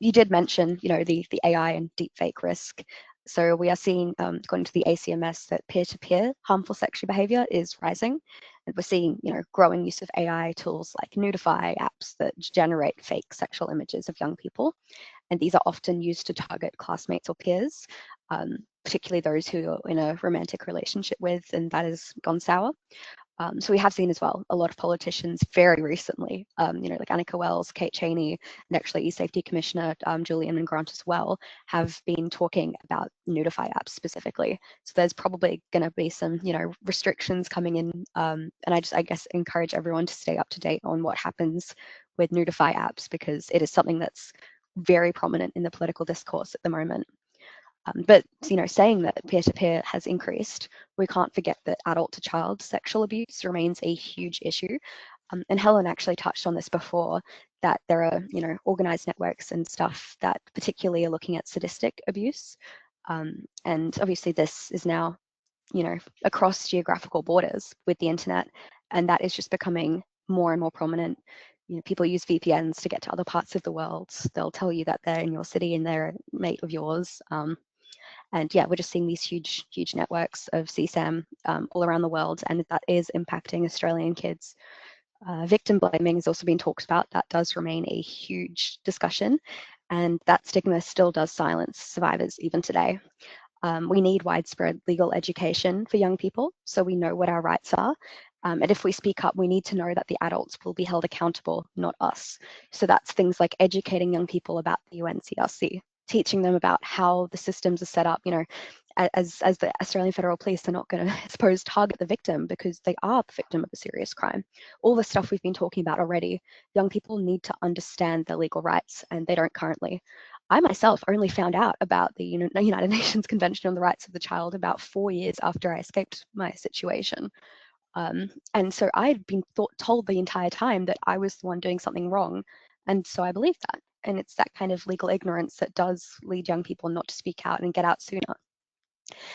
S2: You did mention, the AI and deepfake risk. So we are seeing, according to the ACMS, that peer-to-peer harmful sexual behaviour is rising, and we're seeing, growing use of AI tools like Nudify apps that generate fake sexual images of young people, and these are often used to target classmates or peers, particularly those who are in a romantic relationship with, and that has gone sour. So we have seen as well a lot of politicians very recently, like Annika Wells, Kate Cheney, and actually E-Safety Commissioner Julian Grant as well, have been talking about Nudify apps specifically. So there's probably going to be some, restrictions coming in, and I guess encourage everyone to stay up to date on what happens with Nudify apps, because it is something that's very prominent in the political discourse at the moment. But saying that peer-to-peer has increased, we can't forget that adult-to-child sexual abuse remains a huge issue. And Helen actually touched on this before, that there are organized networks and stuff that particularly are looking at sadistic abuse. And obviously this is now across geographical borders with the internet, and that is just becoming more and more prominent. People use VPNs to get to other parts of the world. They'll tell you that they're in your city and they're a mate of yours. And yeah, we're just seeing these huge networks of CSAM all around the world, and that is impacting Australian kids. Victim blaming has also been talked about. That does remain a huge discussion, and that stigma still does silence survivors even today. We need widespread legal education for young people so we know what our rights are. And if we speak up, we need to know that the adults will be held accountable, not us. So that's things like educating young people about the UNCRC, teaching them about how the systems are set up. As the Australian Federal Police, they're not going to, I suppose, target the victim because they are the victim of a serious crime. All the stuff we've been talking about already, young people need to understand their legal rights, and they don't currently. I myself only found out about the United Nations Convention on the Rights of the Child about 4 years after I escaped my situation. And so I'd been told the entire time that I was the one doing something wrong. And so I believed that. And it's that kind of legal ignorance that does lead young people not to speak out and get out sooner.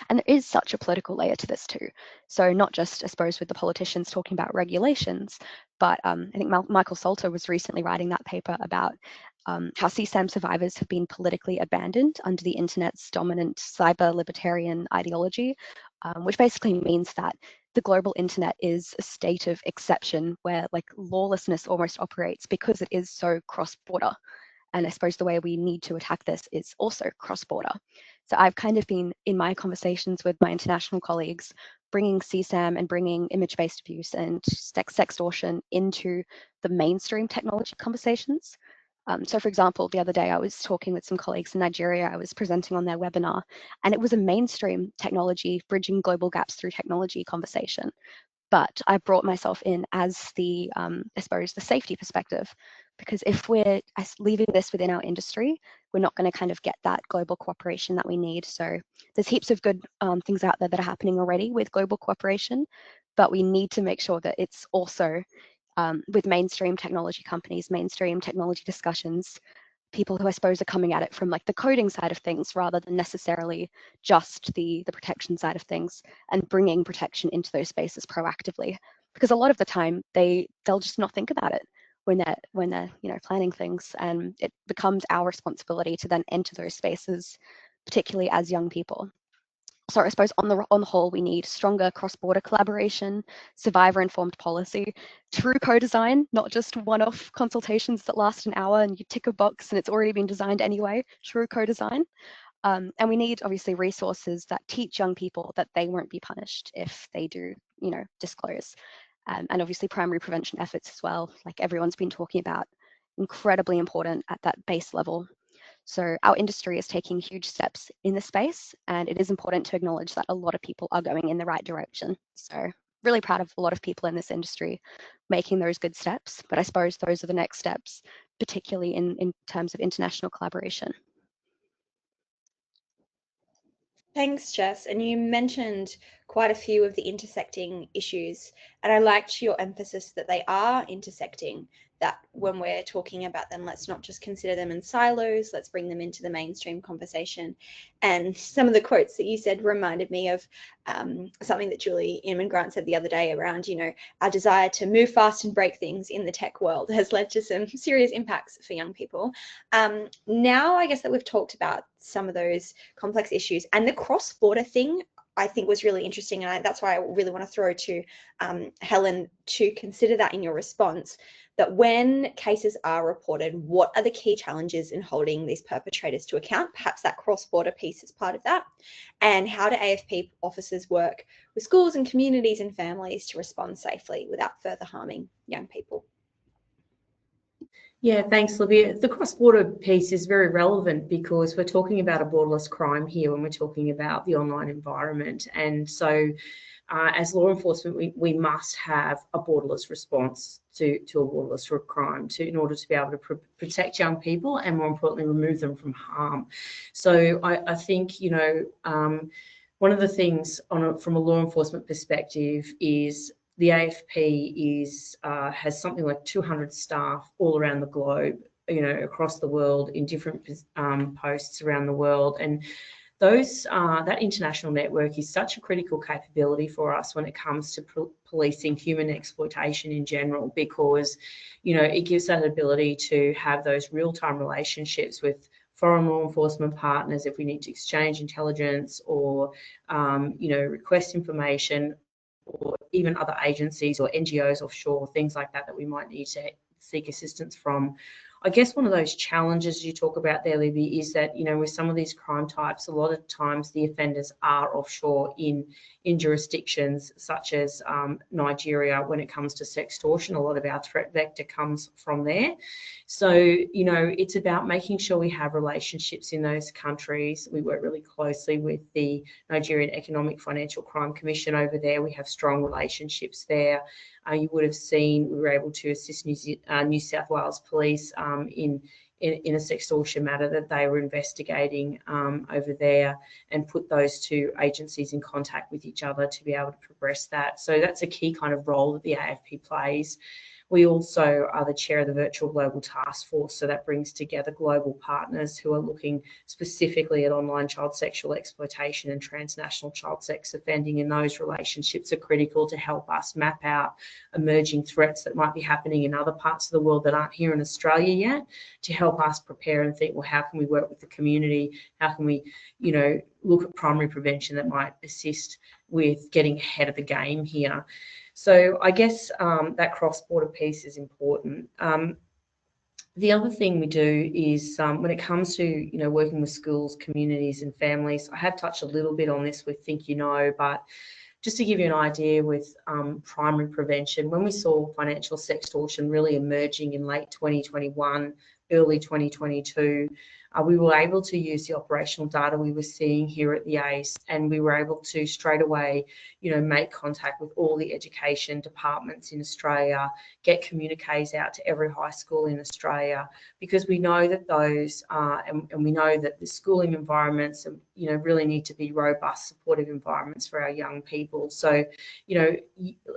S2: And there is such a political layer to this too. So not just, I suppose, with the politicians talking about regulations, but I think Michael Salter was recently writing that paper about how CSAM survivors have been politically abandoned under the internet's dominant cyber libertarian ideology, which basically means that the global internet is a state of exception where like lawlessness almost operates because it is so cross-border. And I suppose the way we need to attack this is also cross-border. So I've kind of been, in my conversations with my international colleagues, bringing CSAM and bringing image-based abuse and sextortion into the mainstream technology conversations. So for example, the other day I was talking with some colleagues in Nigeria. I was presenting on their webinar, and it was a mainstream technology, bridging global gaps through technology conversation. But I brought myself in as the, I suppose, the safety perspective, because if we're leaving this within our industry, we're not going to kind of get that global cooperation that we need. So there's heaps of good things out there that are happening already with global cooperation, but we need to make sure that it's also with mainstream technology companies, mainstream technology discussions, people who I suppose are coming at it from like the coding side of things rather than necessarily just the protection side of things, and bringing protection into those spaces proactively. Because a lot of the time they'll just not think about it when they're planning things, and it becomes our responsibility to then enter those spaces, particularly as young people. So I suppose on the whole, we need stronger cross-border collaboration, survivor-informed policy, true co-design, not just one-off consultations that last an hour and you tick a box and it's already been designed anyway, true co-design. And we need obviously resources that teach young people that they won't be punished if they do, disclose. And obviously primary prevention efforts as well, like everyone's been talking about, incredibly important at that base level. So our industry is taking huge steps in this space, and it is important to acknowledge that a lot of people are going in the right direction. So really proud of a lot of people in this industry making those good steps, but I suppose those are the next steps, particularly in terms of international collaboration.
S1: Thanks, Jess. And you mentioned quite a few of the intersecting issues, and I liked your emphasis that they are intersecting, that when we're talking about them, let's not just consider them in silos, let's bring them into the mainstream conversation. And some of the quotes that you said reminded me of something that Julie Inman Grant said the other day around, our desire to move fast and break things in the tech world has led to some serious impacts for young people. Now, I guess that we've talked about some of those complex issues, and the cross-border thing I think was really interesting, and that's why I really want to throw to Helen to consider that in your response, that when cases are reported, what are the key challenges in holding these perpetrators to account? Perhaps that cross-border piece is part of that. And how do AFP officers work with schools and communities and families to respond safely without further harming young people?
S4: Yeah, thanks, Libby. The cross-border piece is very relevant because we're talking about a borderless crime here when we're talking about the online environment. And so as law enforcement, we must have a borderless response to a borderless crime in order to be able to protect young people and, more importantly, remove them from harm. So I think, one of the things from a law enforcement perspective is the AFP has something like 200 staff all around the globe, across the world in different posts around the world. And that international network is such a critical capability for us when it comes to policing human exploitation in general, because, it gives that ability to have those real-time relationships with foreign law enforcement partners if we need to exchange intelligence or, request information, or even other agencies or NGOs offshore, things like that we might need to seek assistance from. I guess one of those challenges you talk about there, Libby, is that, with some of these crime types, a lot of times the offenders are offshore in jurisdictions such as Nigeria. When it comes to sextortion, a lot of our threat vector comes from there. So, it's about making sure we have relationships in those countries. We work really closely with the Nigerian Economic Financial Crime Commission over there. We have strong relationships there. You would have seen we were able to assist New South Wales Police in a sextortion matter that they were investigating over there, and put those two agencies in contact with each other to be able to progress that. So that's a key kind of role that the AFP plays. We also are the chair of the Virtual Global Task Force, so that brings together global partners who are looking specifically at online child sexual exploitation and transnational child sex offending, and those relationships are critical to help us map out emerging threats that might be happening in other parts of the world that aren't here in Australia yet, to help us prepare and think, well, how can we work with the community? How can we, look at primary prevention that might assist with getting ahead of the game here? So I guess that cross-border piece is important. The other thing we do is when it comes to, working with schools, communities and families, I have touched a little bit on this with Think You Know, but just to give you an idea with primary prevention, when we saw financial sextortion really emerging in late 2021, early 2022, we were able to use the operational data we were seeing here at the ACE, and we were able to straight away, make contact with all the education departments in Australia, get communiques out to every high school in Australia, because we know that those and we know that the schooling environments, really need to be robust, supportive environments for our young people. So,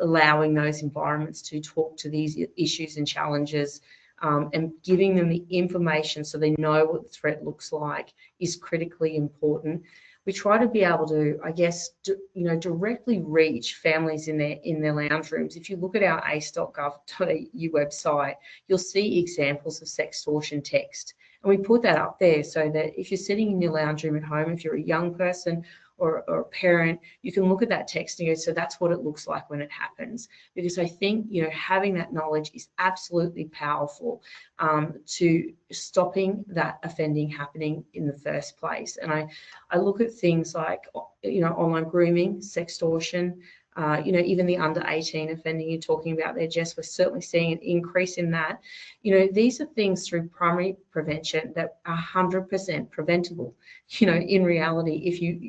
S4: allowing those environments to talk to these issues and challenges, and giving them the information so they know what the threat looks like is critically important. We try to be able to, I guess, directly reach families in their lounge rooms. If you look at our ace.gov.au website, you'll see examples of sextortion text. And we put that up there so that if you're sitting in your lounge room at home, if you're a young person or a parent, you can look at that text and go, so that's what it looks like when it happens. Because I think, having that knowledge is absolutely powerful to stopping that offending happening in the first place. And I look at things like, online grooming, sextortion, even the under 18 offending you're talking about there, Jess, we're certainly seeing an increase in that. These are things through primary prevention that are 100% preventable. In reality,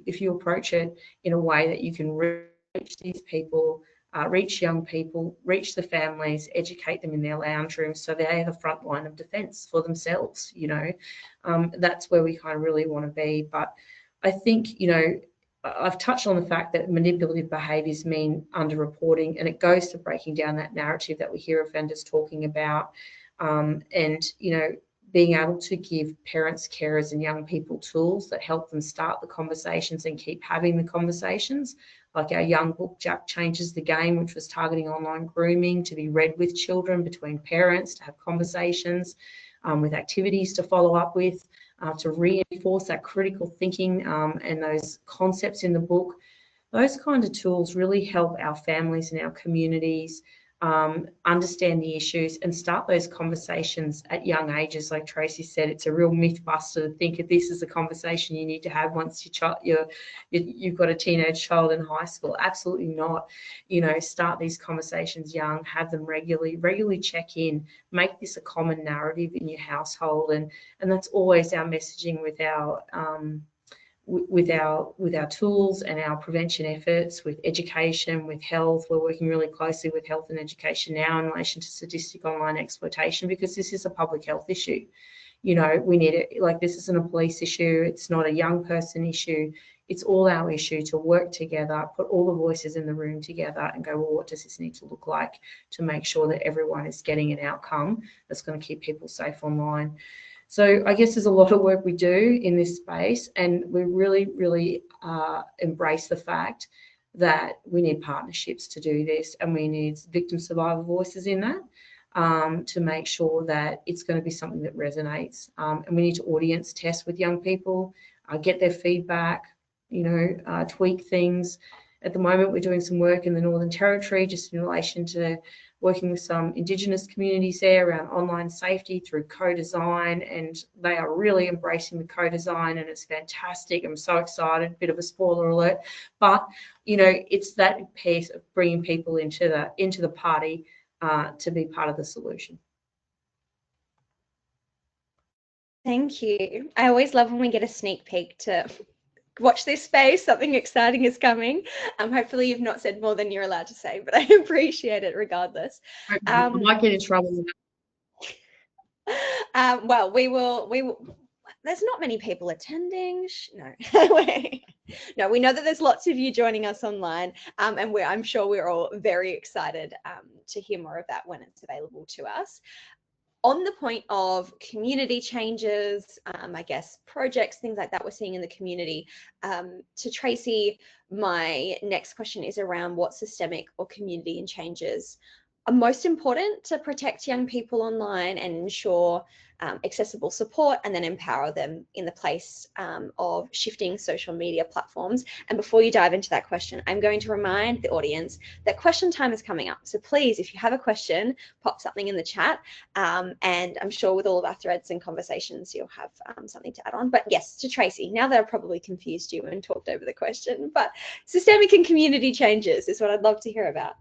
S4: if you approach it in a way that you can reach these people, reach young people, reach the families, educate them in their lounge rooms so they are the front line of defence for themselves, that's where we kind of really want to be. But I think, I've touched on the fact that manipulative behaviours mean underreporting, and it goes to breaking down that narrative that we hear offenders talking about, and, being able to give parents, carers and young people tools that help them start the conversations and keep having the conversations. Like our young book, Jack Changes the Game, which was targeting online grooming, to be read with children, between parents, to have conversations, with activities to follow up with, to reinforce that critical thinking and those concepts in the book. Those kind of tools really help our families and our communities understand the issues and start those conversations at young ages. Like Tracy said, it's a real myth buster to think that this is a conversation you need to have once you've got a teenage child in high school. Absolutely not. Start these conversations young, have them regularly check in, make this a common narrative in your household, and that's always our messaging with our tools and our prevention efforts, with education, with health. We're working really closely with health and education now in relation to sadistic online exploitation, because this is a public health issue. We need it, like, this isn't a police issue, it's not a young person issue, it's all our issue to work together, put all the voices in the room together and go, well, what does this need to look like to make sure that everyone is getting an outcome that's going to keep people safe online. So I guess there's a lot of work we do in this space, and we really, really embrace the fact that we need partnerships to do this, and we need victim survivor voices in that to make sure that it's going to be something that resonates. And we need to audience test with young people, get their feedback, tweak things. At the moment, we're doing some work in the Northern Territory just in relation to working with some Indigenous communities there around online safety through co-design, and they are really embracing the co-design, and it's fantastic. I'm so excited, bit of a spoiler alert, but it's that piece of bringing people into the party to be part of the solution.
S1: Thank you. I always love when we get a sneak peek to watch this space, something exciting is coming. Hopefully you've not said more than you're allowed to say, but I appreciate it regardless.
S4: I might get in trouble with
S1: that. Well, we will, there's not many people attending. No. No, we know that there's lots of you joining us online, and I'm sure we're all very excited to hear more of that when it's available to us. On the point of community changes, I guess projects, things like that we're seeing in the community, to Tracy, my next question is around what systemic or community and changes are most important to protect young people online and ensure accessible support, and then empower them in the place of shifting social media platforms. And before you dive into that question, I'm going to remind the audience that question time is coming up. So please, if you have a question, pop something in the chat, and I'm sure with all of our threads and conversations, you'll have something to add on. But yes, to Tracy, now that I've probably confused you and talked over the question, but systemic and community changes is what I'd love to hear about.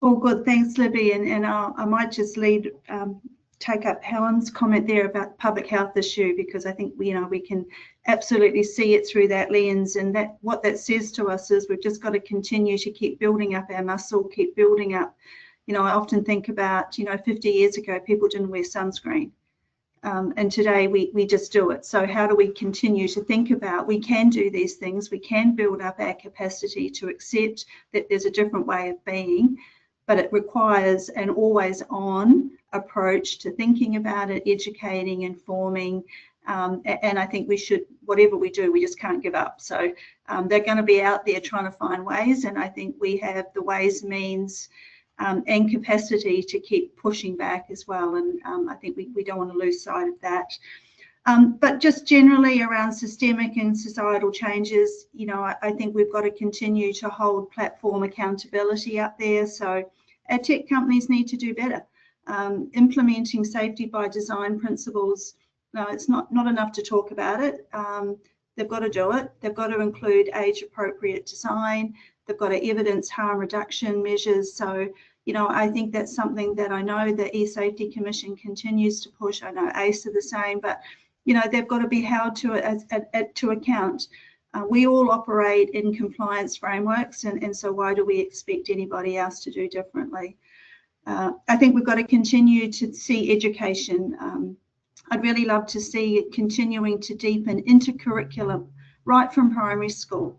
S3: All good, thanks, Libby. And I might just lead take up Helen's comment there about public health issue, because I think we can absolutely see it through that lens, and that what that says to us is we've just got to continue to keep building up our muscle, keep building up. I often think about 50 years ago people didn't wear sunscreen, and today we just do it. So how do we continue to think about we can do these things, we can build up our capacity to accept that there's a different way of being, but it requires an always on approach to thinking about it, educating, informing, and I think we should, whatever we do, we just can't give up. So they're going to be out there trying to find ways, and I think we have the ways, means, and capacity to keep pushing back as well, and I think we don't want to lose sight of that. But just generally around systemic and societal changes, I think we've got to continue to hold platform accountability up there. So our tech companies need to do better. Implementing safety by design principles, no, it's not enough to talk about it. They've got to do it. They've got to include age-appropriate design. They've got to evidence harm reduction measures. So, I think that's something that I know the E-Safety Commission continues to push. I know ACE are the same, but, they've got to be held to account. We all operate in compliance frameworks, and so why do we expect anybody else to do differently? I think we've got to continue to see education. I'd really love to see it continuing to deepen into curriculum right from primary school.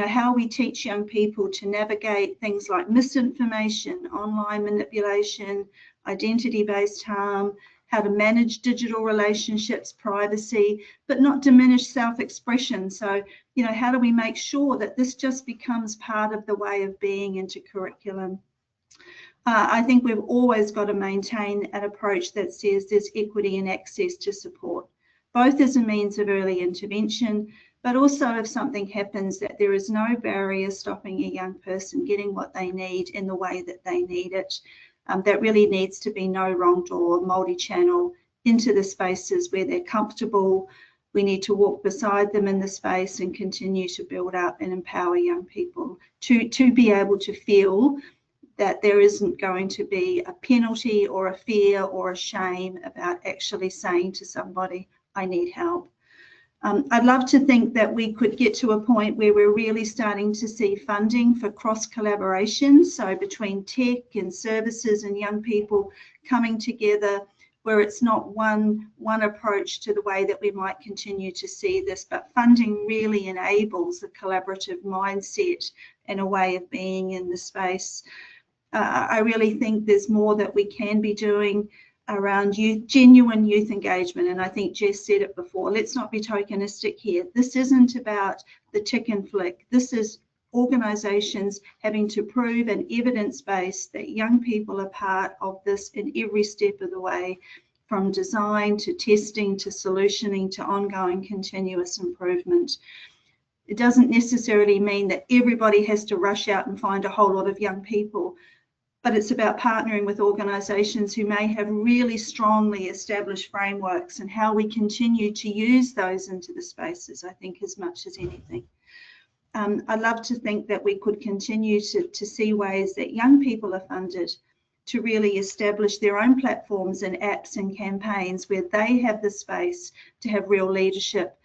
S3: How we teach young people to navigate things like misinformation, online manipulation, identity-based harm, how to manage digital relationships, privacy, but not diminish self-expression. So, how do we make sure that this just becomes part of the way of being into curriculum? I think we've always got to maintain an approach that says there's equity and access to support, both as a means of early intervention, but also if something happens, that there is no barrier stopping a young person getting what they need in the way that they need it. That really needs to be no wrong door, multi-channel, into the spaces where they're comfortable. We need to walk beside them in the space and continue to build up and empower young people to be able to feel that there isn't going to be a penalty or a fear or a shame about actually saying to somebody, I need help. I'd love to think that we could get to a point where we're really starting to see funding for cross-collaboration, so between tech and services and young people coming together, where it's not one approach to the way that we might continue to see this, but funding really enables a collaborative mindset and a way of being in the space. I really think there's more that we can be doing around genuine youth engagement, and I think Jess said it before, let's not be tokenistic here. This isn't about the tick and flick. This is organisations having to prove an evidence base that young people are part of this in every step of the way, from design to testing to solutioning to ongoing continuous improvement. It doesn't necessarily mean that everybody has to rush out and find a whole lot of young people, but it's about partnering with organisations who may have really strongly established frameworks and how we continue to use those into the spaces, I think, as much as anything. I'd love to think that we could continue to see ways that young people are funded to really establish their own platforms and apps and campaigns where they have the space to have real leadership.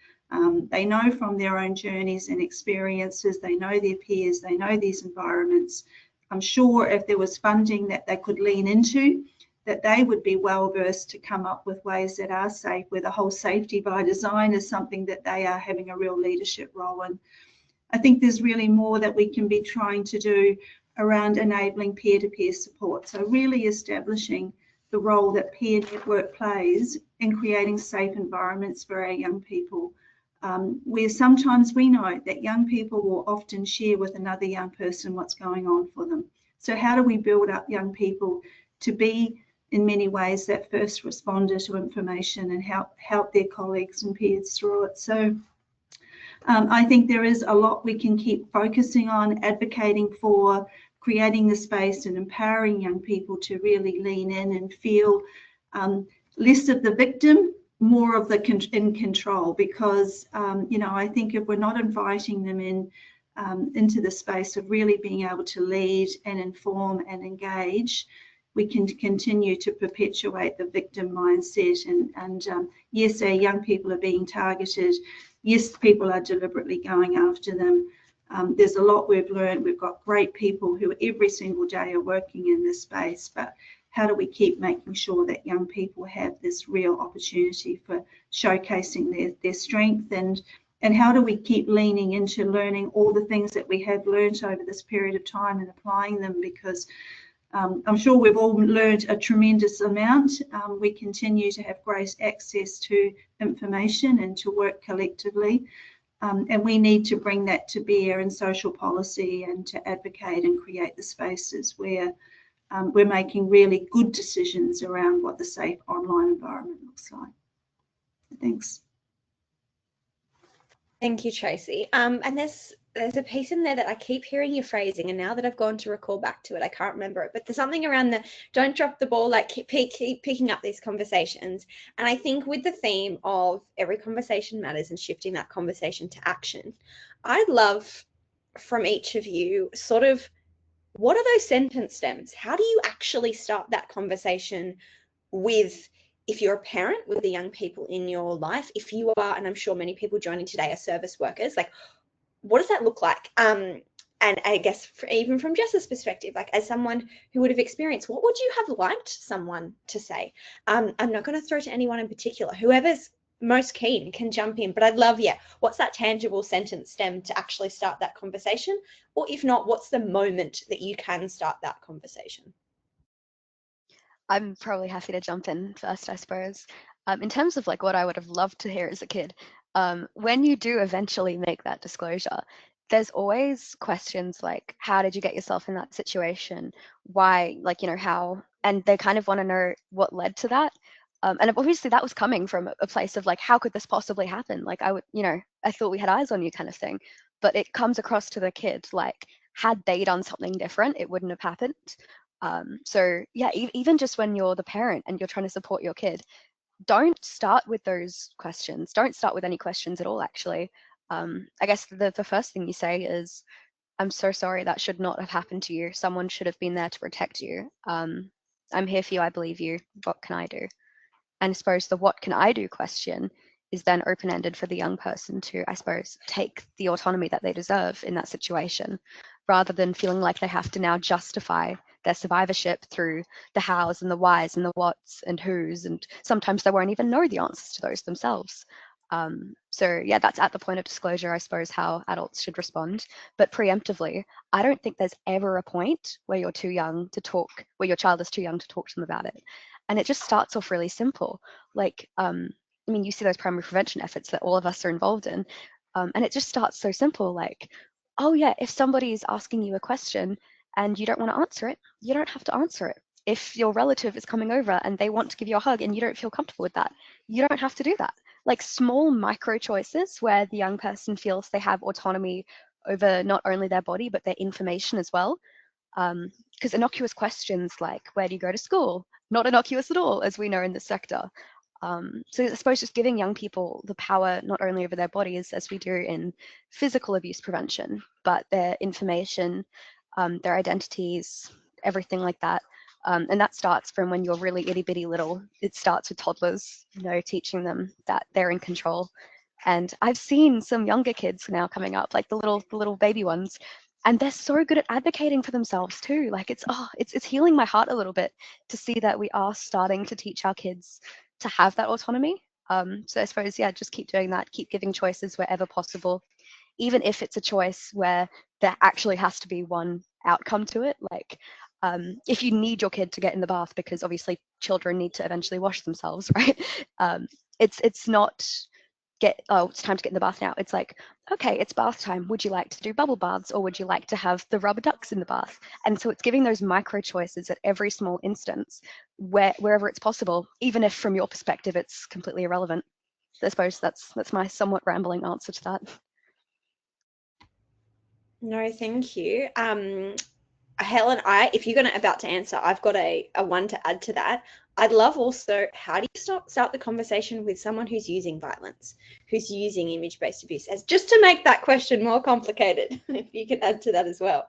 S3: They know from their own journeys and experiences, they know their peers, they know these environments. I'm sure if there was funding that they could lean into, that they would be well versed to come up with ways that are safe, where the whole safety by design is something that they are having a real leadership role in. I think there's really more that we can be trying to do around enabling peer-to-peer support. So really establishing the role that peer network plays in creating safe environments for our young people. Where sometimes we know that young people will often share with another young person what's going on for them. So how do we build up young people to be, in many ways, that first responder to information and help their colleagues and peers through it? So I think there is a lot we can keep focusing on, advocating for, creating the space and empowering young people to really lean in and feel less of the victim, more of the in control, because I think if we're not inviting them into the space of really being able to lead and inform and engage, we can continue to perpetuate the victim mindset. And yes, our young people are being targeted. Yes, people are deliberately going after them. There's a lot we've learned. We've got great people who every single day are working in this space, but how do we keep making sure that young people have this real opportunity for showcasing their strength, and how do we keep leaning into learning all the things that we have learned over this period of time and applying them, because I'm sure we've all learned a tremendous amount. We continue to have great access to information and to work collectively. And we need to bring that to bear in social policy and to advocate and create the spaces where we're making really good decisions around what the safe online environment looks like. Thanks.
S1: Thank you, Tracy. And there's a piece in there that I keep hearing you phrasing, and now that I've gone to recall back to it, I can't remember it, but there's something around the don't drop the ball, like keep picking up these conversations. And I think with the theme of every conversation matters and shifting that conversation to action, I'd love from each of you sort of, what are those sentence stems? How do you actually start that conversation with, if you're a parent with the young people in your life, if you are, and I'm sure many people joining today are service workers, like what does that look like? And I guess even from Jess's perspective, like as someone who would have experienced, what would you have liked someone to say? I'm not going to throw to anyone in particular. Whoever's most keen can jump in, but I'd love, what's that tangible sentence stem to actually start that conversation? Or if not, what's the moment that you can start that conversation?
S2: I'm probably happy to jump in first, I suppose. In terms of like what I would have loved to hear as a kid, when you do eventually make that disclosure, there's always questions like, how did you get yourself in that situation? Why, like, how, and they kind of want to know what led to that. And obviously that was coming from a place of like, how could this possibly happen? Like I would, I thought we had eyes on you kind of thing. But it comes across to the kid like, had they done something different, it wouldn't have happened. So yeah, even just when you're the parent and you're trying to support your kid, don't start with those questions. Don't start with any questions at all, actually. I guess the first thing you say is, I'm so sorry, that should not have happened to you. Someone should have been there to protect you. I'm here for you, I believe you. What can I do? And I suppose the what can I do question is then open-ended for the young person to, I suppose, take the autonomy that they deserve in that situation, rather than feeling like they have to now justify their survivorship through the hows and the whys and the whats and whos, and sometimes they won't even know the answers to those themselves. So yeah, that's at the point of disclosure, I suppose, how adults should respond. But preemptively, I don't think there's ever a point where you're too young to talk, where your child is too young to talk to them about it. And it just starts off really simple. Like, you see those primary prevention efforts that all of us are involved in. And it just starts so simple, like, oh yeah, if somebody's asking you a question and you don't want to answer it, you don't have to answer it. If your relative is coming over and they want to give you a hug and you don't feel comfortable with that, you don't have to do that. Like small micro choices where the young person feels they have autonomy over not only their body, but their information as well. Because innocuous questions like, where do you go to school? Not innocuous at all, as we know in this sector. So I suppose just giving young people the power not only over their bodies, as we do in physical abuse prevention, but their information, their identities, everything like that. And that starts from when you're really itty bitty little. It starts with toddlers, teaching them that they're in control. And I've seen some younger kids now coming up, like the little baby ones, and they're so good at advocating for themselves too. Like it's healing my heart a little bit to see that we are starting to teach our kids to have that autonomy. So I suppose, yeah, just keep doing that, keep giving choices wherever possible, even if it's a choice where there actually has to be one outcome to it. Like if you need your kid to get in the bath, because obviously children need to eventually wash themselves, right? It's not it's time to get in the bath now. It's like, okay, it's bath time. Would you like to do bubble baths, or would you like to have the rubber ducks in the bath? And so it's giving those micro choices at every small instance, wherever it's possible, even if from your perspective it's completely irrelevant. So I suppose that's my somewhat rambling answer to that.
S1: No, thank you. Helen, if you're about to answer, I've got a one to add to that. I'd love also, how do you start the conversation with someone who's using violence, who's using image-based abuse, as just to make that question more complicated, if you could add to that as well.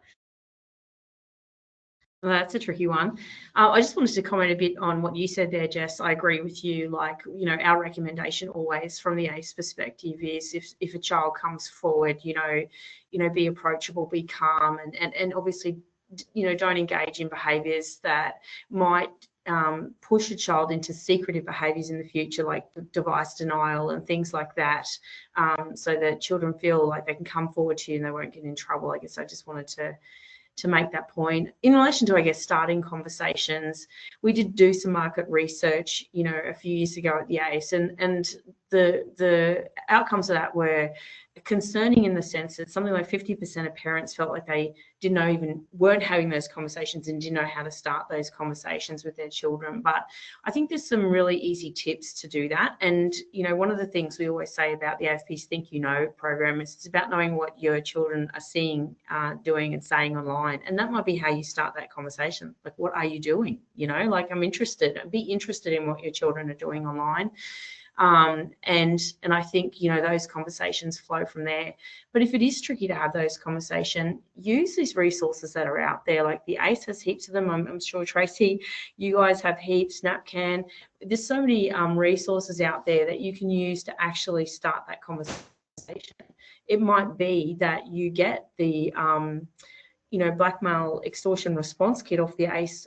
S4: Well, that's a tricky one. I just wanted to comment a bit on what you said there, Jess. I agree with you. Like, you know, our recommendation always from the ACE perspective is if a child comes forward, be approachable, be calm, and obviously, don't engage in behaviours that might push a child into secretive behaviours in the future, like device denial and things like that, so that children feel like they can come forward to you and they won't get in trouble. I guess I just wanted to make that point. In relation to, I guess, starting conversations, we did do some market research, a few years ago at the ACE, and the outcomes of that were concerning in the sense that something like 50% of parents felt like they weren't having those conversations and didn't know how to start those conversations with their children. But I think there's some really easy tips to do that. And, one of the things we always say about the AFP's Think You Know program is it's about knowing what your children are seeing, doing and saying online. And that might be how you start that conversation. Like, what are you doing? Like, I'm interested. Be interested in what your children are doing online. And I think, those conversations flow from there. But if it is tricky to have those conversations, use these resources that are out there. Like the ACE has heaps of them. I'm sure, Tracy, you guys have heaps, NAPCAN. There's so many resources out there that you can use to actually start that conversation. It might be that you get the, blackmail extortion response kit off the ACE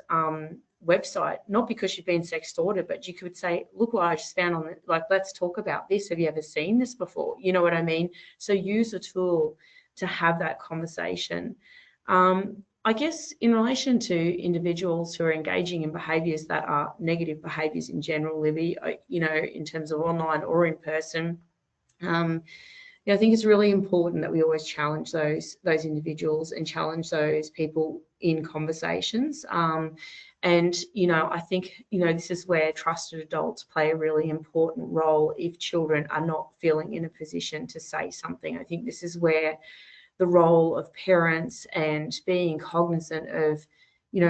S4: website, not because you've been sextorted, but you could say, look what I just found on it, like, let's talk about this. Have you ever seen this before? You know what I mean? So use a tool to have that conversation. I guess in relation to individuals who are engaging in behaviours that are negative behaviours in general, Libby, in terms of online or in person, I think it's really important that we always challenge those individuals and challenge those people in conversations. And, I think, this is where trusted adults play a really important role if children are not feeling in a position to say something. I think this is where the role of parents and being cognizant of,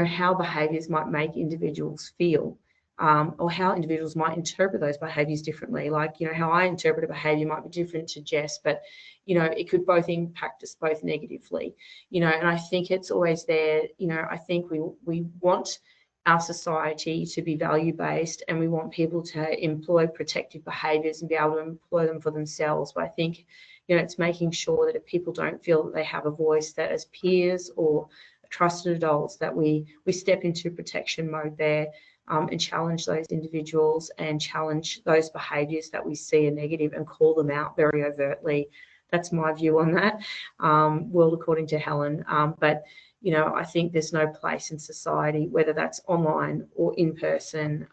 S4: how behaviours might make individuals feel, or how individuals might interpret those behaviours differently. Like, how I interpret a behaviour might be different to Jess, but, it could both impact us both negatively, and I think it's always there. I think we want our society to be value-based, and we want people to employ protective behaviours and be able to employ them for themselves. But I think, it's making sure that if people don't feel that they have a voice, that as peers or trusted adults, that we step into protection mode there, and challenge those individuals and challenge those behaviours that we see are negative and call them out very overtly. That's my view on that, world according to Helen. But I think there's no place in society, whether that's online or in person,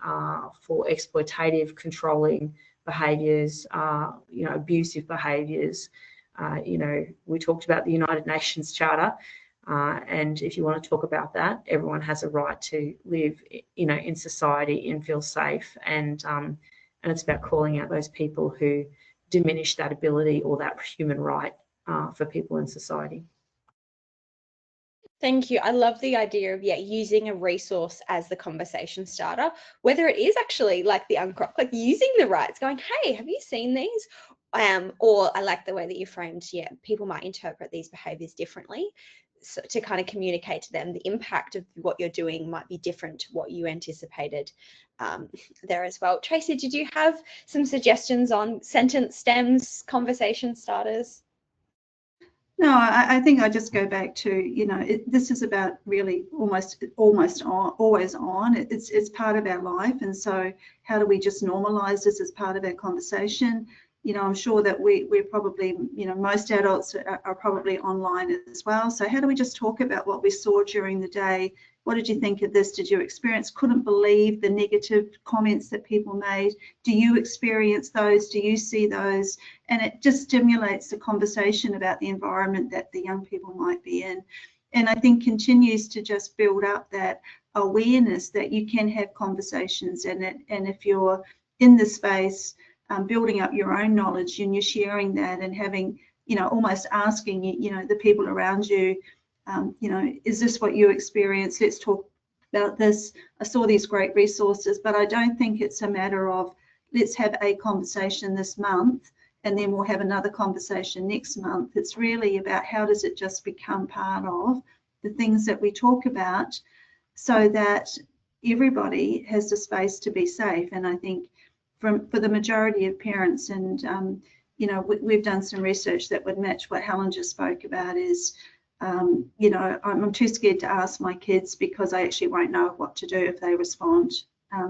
S4: for exploitative, controlling behaviours, abusive behaviours. We talked about the United Nations Charter, and if you want to talk about that, everyone has a right to live, in society and feel safe. And it's about calling out those people who diminish that ability or that human right for people in society.
S1: Thank you. I love the idea of using a resource as the conversation starter, whether it is actually like the uncrop, like using the rights, going, hey, have you seen these? Or I like the way that you framed, people might interpret these behaviors differently. So to kind of communicate to them the impact of what you're doing might be different to what you anticipated there as well. Tracy, did you have some suggestions on sentence stems, conversation starters?
S3: No, I think I just go back to, this is about really almost always on. It's part of our life. And so how do we just normalize this as part of our conversation? I'm sure that we're probably, most adults are probably online as well. So how do we just talk about what we saw during the day? What did you think of this? Did you experience, couldn't believe the negative comments that people made? Do you experience those? Do you see those? And it just stimulates the conversation about the environment that the young people might be in. And I think continues to just build up that awareness that you can have conversations in it. And if you're in the space, building up your own knowledge and you're sharing that and having, almost asking, the people around you, is this what you experience? Let's talk about this. I saw these great resources, but I don't think it's a matter of let's have a conversation this month and then we'll have another conversation next month. It's really about how does it just become part of the things that we talk about, so that everybody has the space to be safe. And I think for the majority of parents, and you know, we've done some research that would match what Helen just spoke about, is you know, I'm too scared to ask my kids because I actually won't know what to do if they respond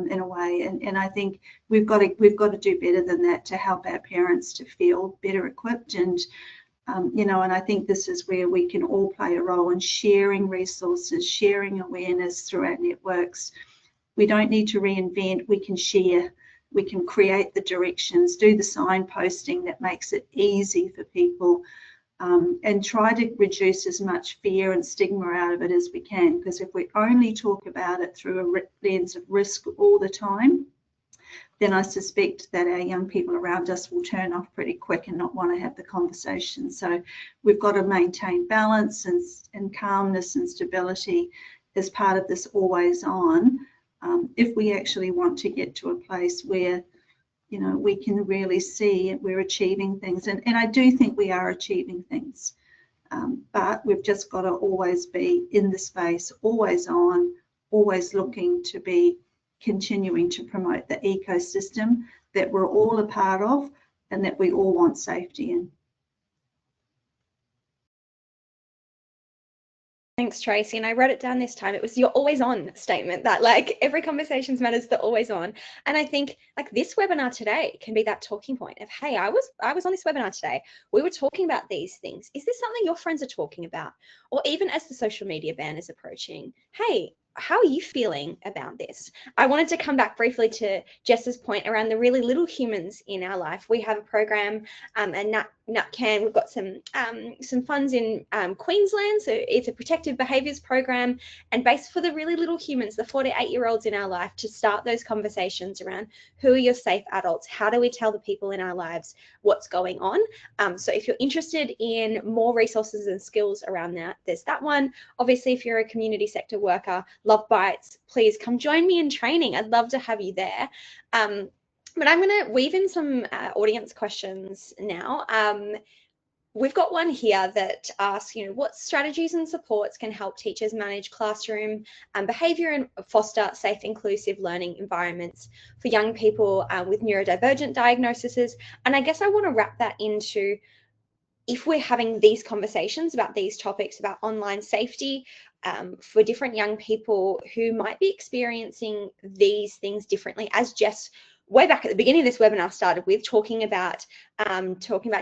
S3: in a way. And I think we've got to do better than that to help our parents to feel better equipped. And you know, and I think this is where we can all play a role in sharing resources, sharing awareness through our networks. We don't need to reinvent, we can share, we can create the directions, do the signposting that makes it easy for people, and try to reduce as much fear and stigma out of it as we can. Because if we only talk about it through a lens of risk all the time, then I suspect that our young people around us will turn off pretty quick and not want to have the conversation. So we've got to maintain balance and calmness and stability as part of this always on, if we actually want to get to a place where, you know, we can really see we're achieving things. And I do think we are achieving things, but we've just got to always be in the space, always on, always looking to be continuing to promote the ecosystem that we're all a part of and that we all want safety in.
S1: Thanks, Tracy. And I wrote it down this time. It was your always on statement, that like every conversations matters, the always on. And I think like this webinar today can be that talking point of, hey, I was on this webinar today. We were talking about these things. Is this something your friends are talking about? Or even as the social media ban is approaching, hey, how are you feeling about this? I wanted to come back briefly to Jess's point around the really little humans in our life. We have a program at NatCan. We've got some funds in Queensland. So it's a protective behaviours program, and based for the really little humans, the 4 to 8-year-olds in our life, to start those conversations around who are your safe adults? How do we tell the people in our lives what's going on? So if you're interested in more resources and skills around that, there's that one. Obviously, if you're a community sector worker, Love Bites, please come join me in training. I'd love to have you there. But I'm going to weave in some audience questions now. We've got one here that asks, you know, what strategies and supports can help teachers manage classroom behaviour and foster safe, inclusive learning environments for young people with neurodivergent diagnoses? And I guess I want to wrap that into, if we're having these conversations about these topics about online safety for different young people who might be experiencing these things differently, as Jess way back at the beginning of this webinar started with, talking about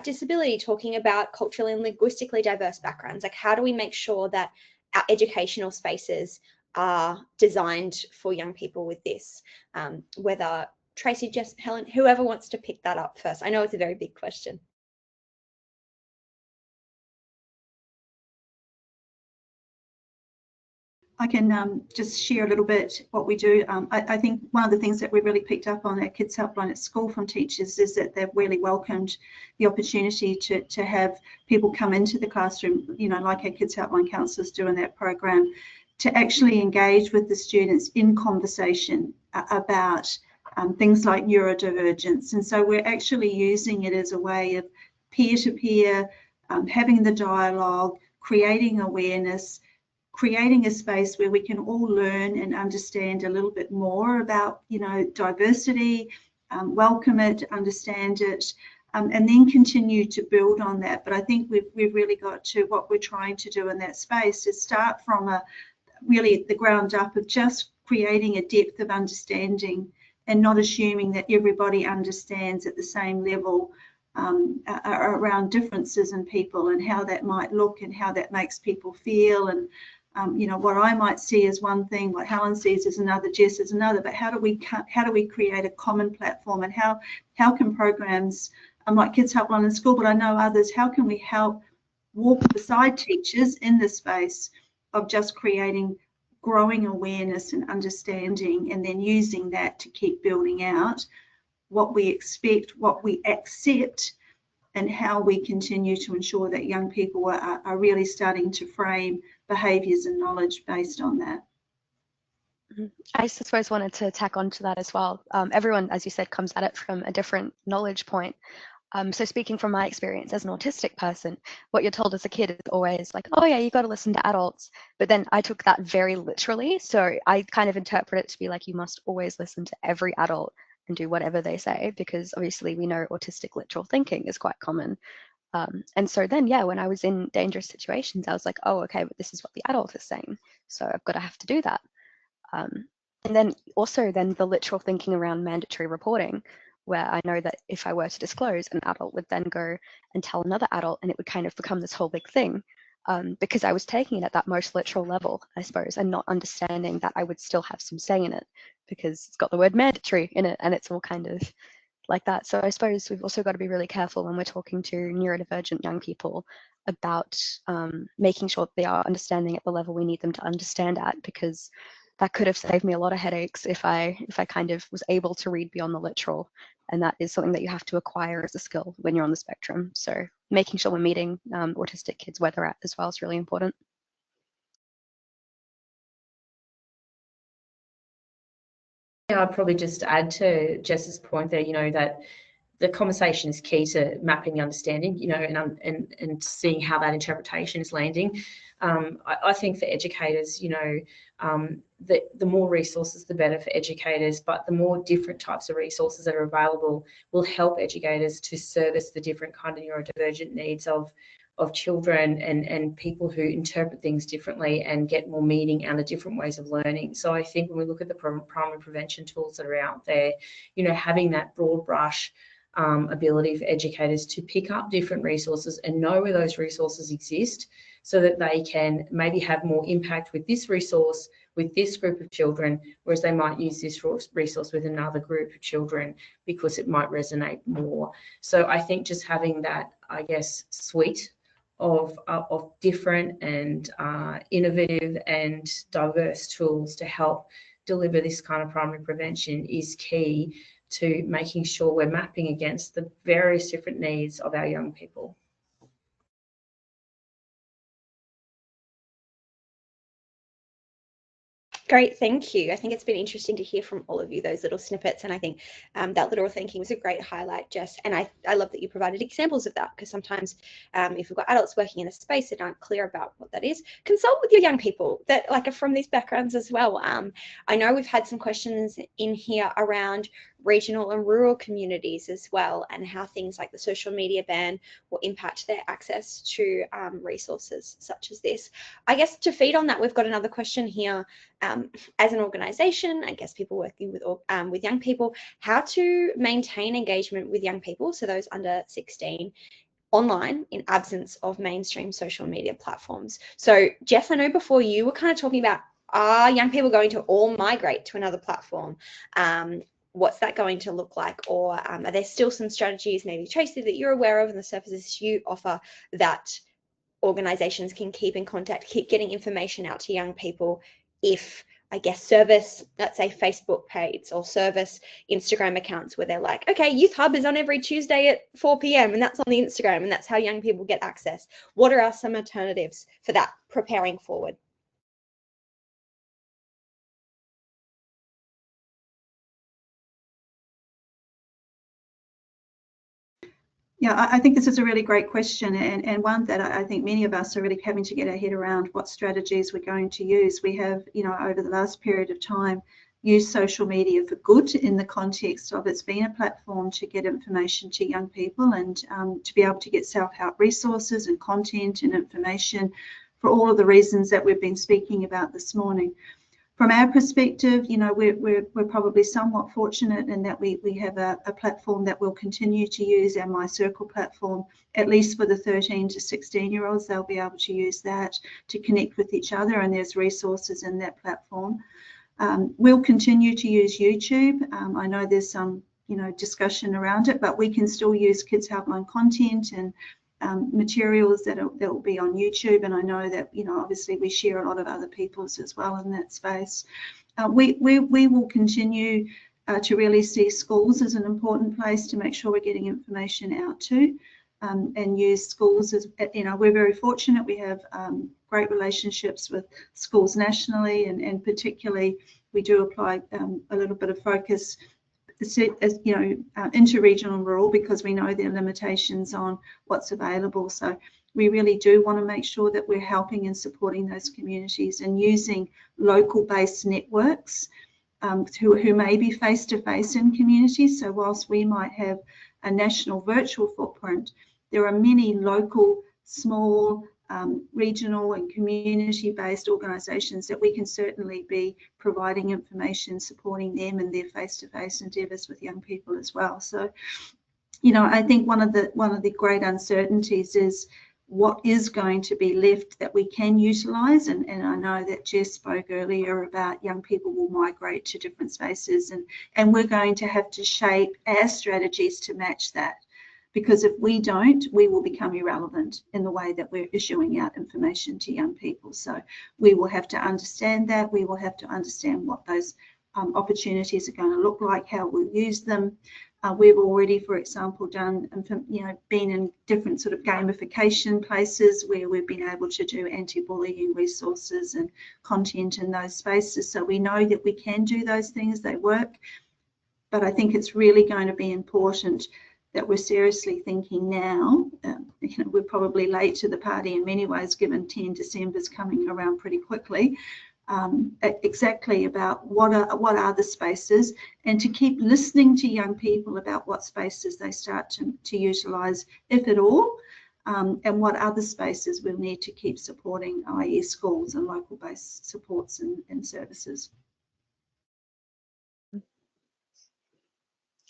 S1: disability, talking about culturally and linguistically diverse backgrounds. Like, how do we make sure that our educational spaces are designed for young people with this? Whether Tracy, Jess, Helen, whoever wants to pick that up first. I know it's a very big question.
S3: I can just share a little bit what we do. I think one of the things that we really picked up on at Kids Helpline at school from teachers is that they've really welcomed the opportunity to have people come into the classroom, you know, like our Kids Helpline counsellors do in that program, to actually engage with the students in conversation about things like neurodivergence. And so we're actually using it as a way of peer-to-peer, having the dialogue, creating awareness, creating a space where we can all learn and understand a little bit more about, you know, diversity, welcome it, understand it, and then continue to build on that. But I think we've really got to, what we're trying to do in that space is start from a really the ground up of just creating a depth of understanding and not assuming that everybody understands at the same level around differences in people and how that might look and how that makes people feel. And you know, what I might see as one thing, what Helen sees as another, Jess is another. But how do we create a common platform, and how can programs like Kids Helpline in school, but I know others, how can we help walk beside teachers in the space of just creating growing awareness and understanding, and then using that to keep building out what we expect, what we accept, and how we continue to ensure that young people are really starting to frame behaviours and knowledge based on that.
S2: I suppose wanted to tack on to that as well. Everyone, as you said, comes at it from a different knowledge point. So speaking from my experience as an autistic person, what you're told as a kid is always like, oh yeah, you got to listen to adults. But then I took that very literally. So I kind of interpret it to be like, you must always listen to every adult and do whatever they say, because obviously we know autistic literal thinking is quite common. And so then, yeah, when I was in dangerous situations, I was like, oh, okay, but this is what the adult is saying. So I've got to have to do that. And then also then the literal thinking around mandatory reporting, where I know that if I were to disclose, an adult would then go and tell another adult, and it would kind of become this whole big thing, because I was taking it at that most literal level, I suppose, and not understanding that I would still have some say in it, because it's got the word mandatory in it, and it's all kind of like that. So I suppose we've also got to be really careful when we're talking to neurodivergent young people about making sure that they are understanding at the level we need them to understand at, because that could have saved me a lot of headaches if I kind of was able to read beyond the literal. And that is something that you have to acquire as a skill when you're on the spectrum. So making sure we're meeting autistic kids where they're at as well is really important.
S4: Yeah, I'd probably just add to Jess's point there, that the conversation is key to mapping the understanding, and seeing how that interpretation is landing. I think for educators, the more resources, the better for educators, but the more different types of resources that are available will help educators to service the different kind of neurodivergent needs of children and people who interpret things differently and get more meaning out of different ways of learning. So I think when we look at the primary prevention tools that are out there, having that broad brush ability for educators to pick up different resources and know where those resources exist, so that they can maybe have more impact with this resource, with this group of children, whereas they might use this resource with another group of children because it might resonate more. So I think just having that, I guess, suite of different and innovative and diverse tools to help deliver this kind of primary prevention is key to making sure we're mapping against the various different needs of our young people.
S1: Great, thank you. I think it's been interesting to hear from all of you, those little snippets, and I think that literal thinking was a great highlight, Jess, and I love that you provided examples of that, because sometimes if we've got adults working in a space that aren't clear about what that is, consult with your young people that are from these backgrounds as well. I know we've had some questions in here around regional and rural communities as well, and how things like the social media ban will impact their access to resources such as this. I guess to feed on that, we've got another question here. As an organisation, I guess people working with young people, how to maintain engagement with young people, so those under 16, online in absence of mainstream social media platforms. So Jeff, I know before you were kind of talking about, are young people going to all migrate to another platform? What's that going to look like? Or are there still some strategies, maybe Tracy, that you're aware of and the services you offer that organizations can keep in contact, keep getting information out to young people if, I guess, service, let's say, Facebook pages or service Instagram accounts where they're like, okay, Youth Hub is on every Tuesday at 4 p.m. and that's on the Instagram and that's how young people get access. What are some alternatives for that, preparing forward?
S3: Yeah, I think this is a really great question, and one that I think many of us are really having to get our head around what strategies we're going to use. We have, over the last period of time, used social media for good in the context of it's been a platform to get information to young people and to be able to get self-help resources and content and information for all of the reasons that we've been speaking about this morning. From our perspective, we're probably somewhat fortunate in that we have a platform that we'll continue to use, our My Circle platform, at least for the 13 to 16-year-olds. They'll be able to use that to connect with each other, and there's resources in that platform. We'll continue to use YouTube. I know there's some, discussion around it, but we can still use Kids Helpline content and materials that will be on YouTube, and I know that obviously we share a lot of other people's as well in that space. We will continue to really see schools as an important place to make sure we're getting information out to, and use schools as we're very fortunate. We have great relationships with schools nationally, and particularly we do apply a little bit of focus interregional and rural, because we know there are limitations on what's available. So we really do want to make sure that we're helping and supporting those communities and using local-based networks who may be face-to-face in communities. So whilst we might have a national virtual footprint, there are many local, small, regional and community-based organisations that we can certainly be providing information, supporting them in their face-to-face endeavours with young people as well. So, you know, I think one of the great uncertainties is what is going to be left that we can utilise, and I know that Jess spoke earlier about young people will migrate to different spaces, and we're going to have to shape our strategies to match that. Because if we don't, we will become irrelevant in the way that we're issuing out information to young people. So we will have to understand that. We will have to understand what those opportunities are going to look like, how we'll use them. We've already, for example, done, been in different sort of gamification places where we've been able to do anti-bullying resources and content in those spaces. So we know that we can do those things, they work. But I think it's really going to be important that we're seriously thinking now. We're probably late to the party in many ways, given 10 December's coming around pretty quickly. Exactly about what are the spaces, and to keep listening to young people about what spaces they start to utilise, if at all, and what other spaces we'll need to keep supporting, i.e. schools and local based supports and services.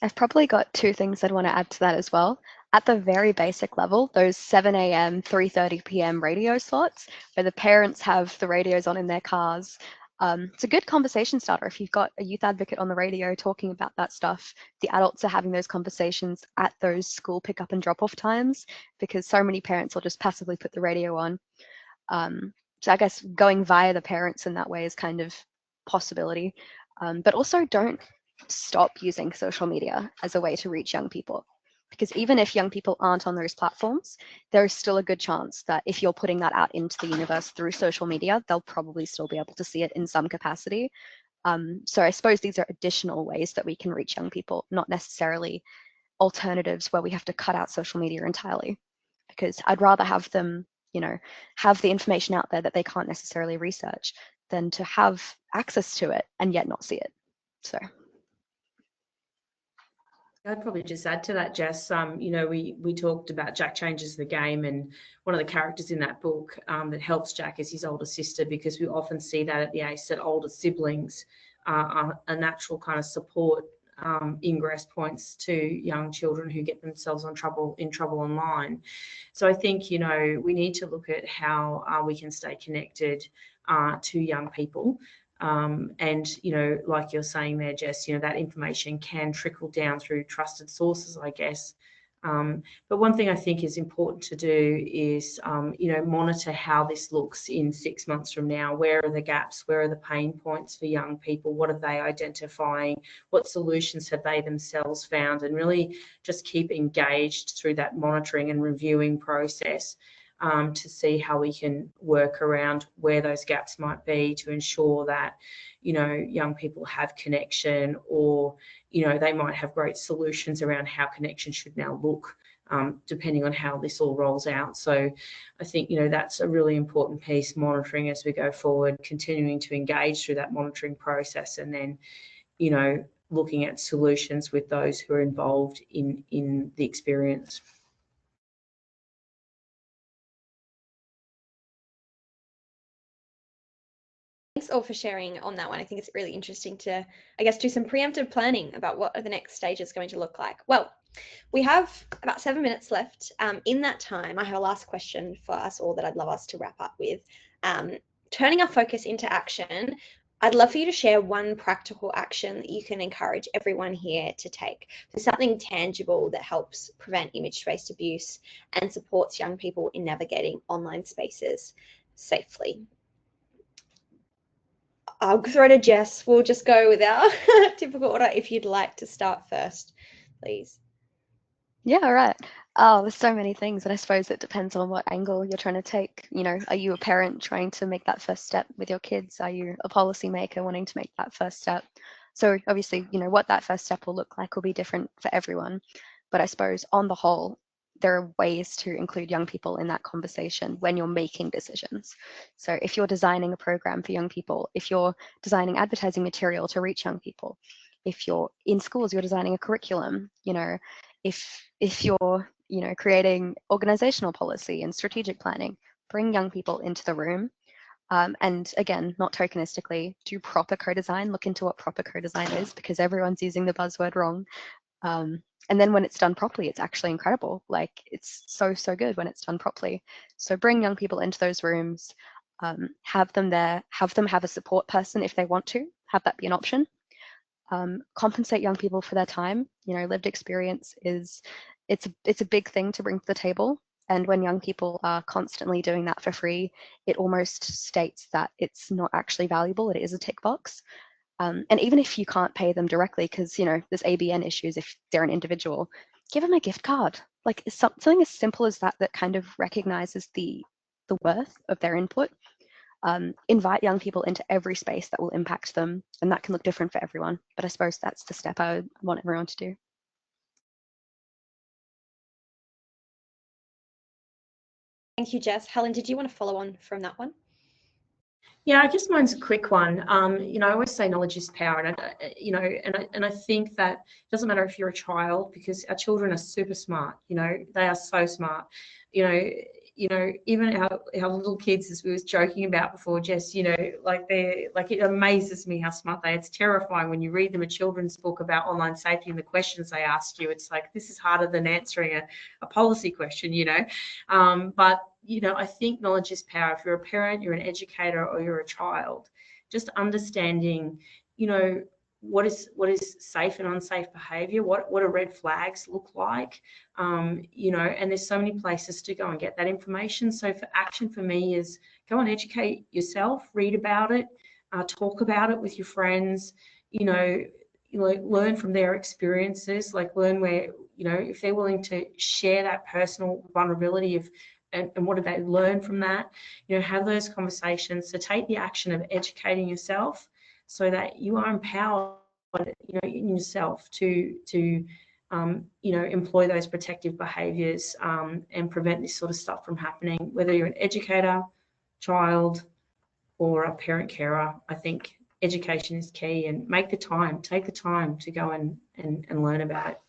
S2: I've probably got two things I'd want to add to that as well. At the very basic level, those 7 a.m., 3:30 p.m. radio slots where the parents have the radios on in their cars, it's a good conversation starter. If you've got a youth advocate on the radio talking about that stuff, the adults are having those conversations at those school pick-up and drop-off times, because so many parents will just passively put the radio on. So I guess going via the parents in that way is kind of possibility. But also don't stop using social media as a way to reach young people, because even if young people aren't on those platforms, there is still a good chance that if you're putting that out into the universe through social media, they'll probably still be able to see it in some capacity. So I suppose these are additional ways that we can reach young people, not necessarily alternatives where we have to cut out social media entirely, because I'd rather have them, have the information out there that they can't necessarily research than to have access to it and yet not see it. So
S4: I'd probably just add to that, Jess. We talked about Jack Changes the Game, and one of the characters in that book that helps Jack is his older sister, because we often see that at the ACE that older siblings are a natural kind of support ingress points to young children who get themselves in trouble online. So I think we need to look at how we can stay connected to young people. And like you're saying there, Jess, that information can trickle down through trusted sources, I guess. But one thing I think is important to do is, monitor how this looks in 6 months from now. Where are the gaps? Where are the pain points for young people? What are they identifying? What solutions have they themselves found? And really just keep engaged through that monitoring and reviewing process. To see how we can work around where those gaps might be to ensure that, young people have connection, or, they might have great solutions around how connection should now look, depending on how this all rolls out. So I think, that's a really important piece, monitoring as we go forward, continuing to engage through that monitoring process, and then, looking at solutions with those who are involved in the experience.
S1: Thanks all for sharing on that one. I think it's really interesting to, I guess, do some preemptive planning about what are the next stages going to look like. Well, we have about 7 minutes left. In that time, I have a last question for us all that I'd love us to wrap up with. Turning our focus into action, I'd love for you to share one practical action that you can encourage everyone here to take. So something tangible that helps prevent image-based abuse and supports young people in navigating online spaces safely. I'll throw to Jess. We'll just go with our typical order. If you'd like to start first, please.
S2: yeah, all right. Oh, there's so many things, and I suppose it depends on what angle you're trying to take. Are you a parent trying to make that first step with your kids? Are you a policymaker wanting to make that first step? So obviously, you know, what that first step will look like will be different for everyone. But I suppose on the whole, there are ways to include young people in that conversation when you're making decisions. So if you're designing a program for young people, if you're designing advertising material to reach young people, if you're in schools, you're designing a curriculum, you know, if you're, you know, creating organizational policy and strategic planning, bring young people into the room. And again, not tokenistically, do proper co-design, look into what proper co-design is, because everyone's using the buzzword wrong. And then when it's done properly, it's actually incredible. Like, it's so, so good when it's done properly. So bring young people into those rooms, have them there, have them have a support person if they want to, have that be an option. Compensate young people for their time. You know, lived experience is, it's a big thing to bring to the table. And when young people are constantly doing that for free, it almost states that it's not actually valuable. It is a tick box. And even if you can't pay them directly, because, you know, there's ABN issues if they're an individual, give them a gift card. Like, something as simple as that, that kind of recognizes the worth of their input. Invite young people into every space that will impact them, and that can look different for everyone. But I suppose that's the step I would want everyone to do.
S1: Thank you, Jess. Helen, did you want to follow on from that one?
S4: Yeah, I guess mine's a quick one. You know, I always say knowledge is power, and I think that it doesn't matter if you're a child, because our children are super smart. You know, they are so smart. You know, even our little kids, as we was joking about before, Jess, you know, like it amazes me how smart they are. It's terrifying when you read them a children's book about online safety and the questions they asked you. It's like, this is harder than answering a policy question, you know. But you know, I think knowledge is power. If you're a parent, you're an educator, or you're a child, just understanding, you know, what is safe and unsafe behaviour, what do red flags look like, you know, and there's so many places to go and get that information. So for action for me is go and educate yourself, read about it, talk about it with your friends, you know, learn from their experiences, like learn where, you know, if they're willing to share that personal vulnerability of, and what do they learn from that, you know, have those conversations. So take the action of educating yourself so that you are empowered, you know, in yourself to you know, employ those protective behaviours and prevent this sort of stuff from happening, whether you're an educator, child, or a parent carer. I think education is key, and take the time to go and learn about it.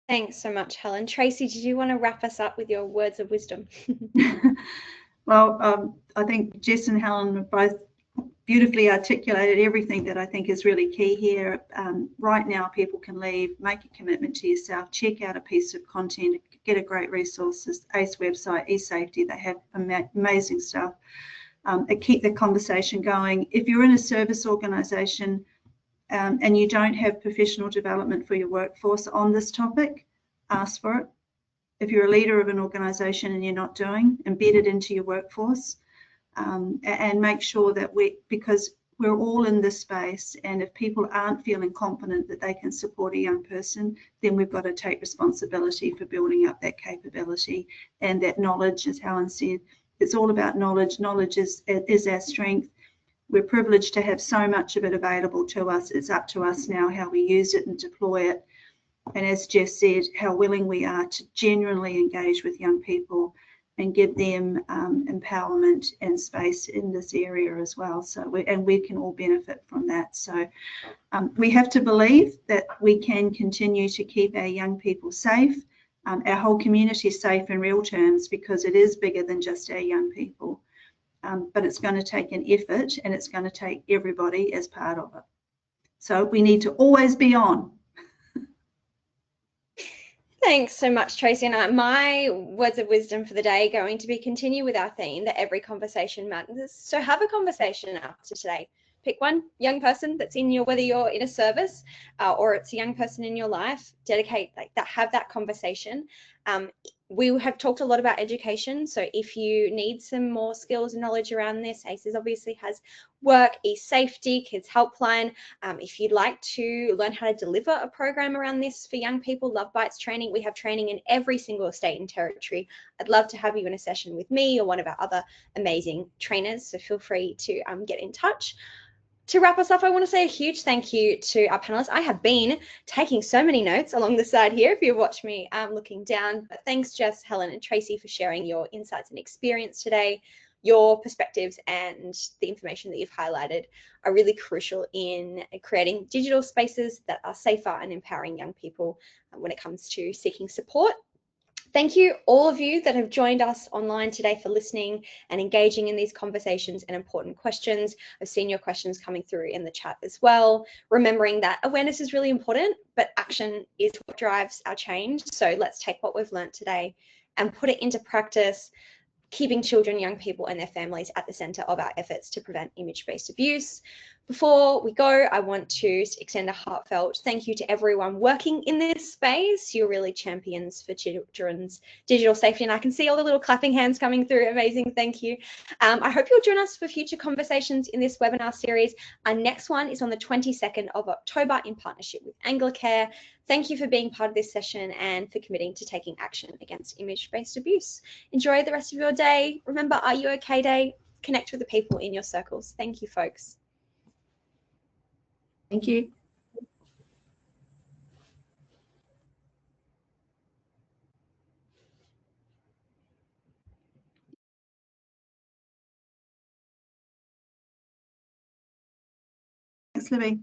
S1: Thanks so much, Helen. Tracy, did you want to wrap us up with your words of wisdom?
S3: Well, I think Jess and Helen have both beautifully articulated everything that I think is really key here. Right now, people can leave, make a commitment to yourself, check out a piece of content, get a great resources, ACE website, eSafety, they have amazing stuff. Keep the conversation going. If you're in a service organisation and you don't have professional development for your workforce on this topic, ask for it. If you're a leader of an organisation and you're not doing, embed it into your workforce. And make sure that because we're all in this space, and if people aren't feeling confident that they can support a young person, then we've got to take responsibility for building up that capability and that knowledge. As Helen said, it's all about knowledge. Knowledge is our strength. We're privileged to have so much of it available to us. It's up to us now how we use it and deploy it. And as Jess said, how willing we are to genuinely engage with young people and give them empowerment and space in this area as well. So we can all benefit from that. So we have to believe that we can continue to keep our young people safe, our whole community safe in real terms, because it is bigger than just our young people. But it's going to take an effort, and it's going to take everybody as part of it. So we need to always be on.
S1: Thanks so much, Tracy. And my words of wisdom for the day are going to be continue with our theme that every conversation matters. So have a conversation after today. Pick one young person that's in your, whether you're in a service or it's a young person in your life, dedicate like that, have that conversation. We have talked a lot about education. So if you need some more skills and knowledge around this, ACES obviously has work, eSafety, Kids Helpline. If you'd like to learn how to deliver a program around this for young people, Love Bites training. We have training in every single state and territory. I'd love to have you in a session with me or one of our other amazing trainers. So feel free to get in touch. To wrap us up, I want to say a huge thank you to our panelists. I have been taking so many notes along the side here if you've watched me looking down. But thanks, Jess, Helen, and Tracy for sharing your insights and experience today. Your perspectives and the information that you've highlighted are really crucial in creating digital spaces that are safer and empowering young people when it comes to seeking support. Thank you, all of you that have joined us online today, for listening and engaging in these conversations and important questions. I've seen your questions coming through in the chat as well. Remembering that awareness is really important, but action is what drives our change. So let's take what we've learned today and put it into practice, keeping children, young people, and their families at the centre of our efforts to prevent image-based abuse. Before we go, I want to extend a heartfelt thank you to everyone working in this space. You're really champions for children's digital safety, and I can see all the little clapping hands coming through. Amazing, thank you. I hope you'll join us for future conversations in this webinar series. Our next one is on the 22nd of October in partnership with Anglicare. Thank you for being part of this session and for committing to taking action against image-based abuse. Enjoy the rest of your day. Remember, Are You OK Day? Connect with the people in your circles. Thank you, folks.
S4: Thank you.
S3: Thanks, Libby.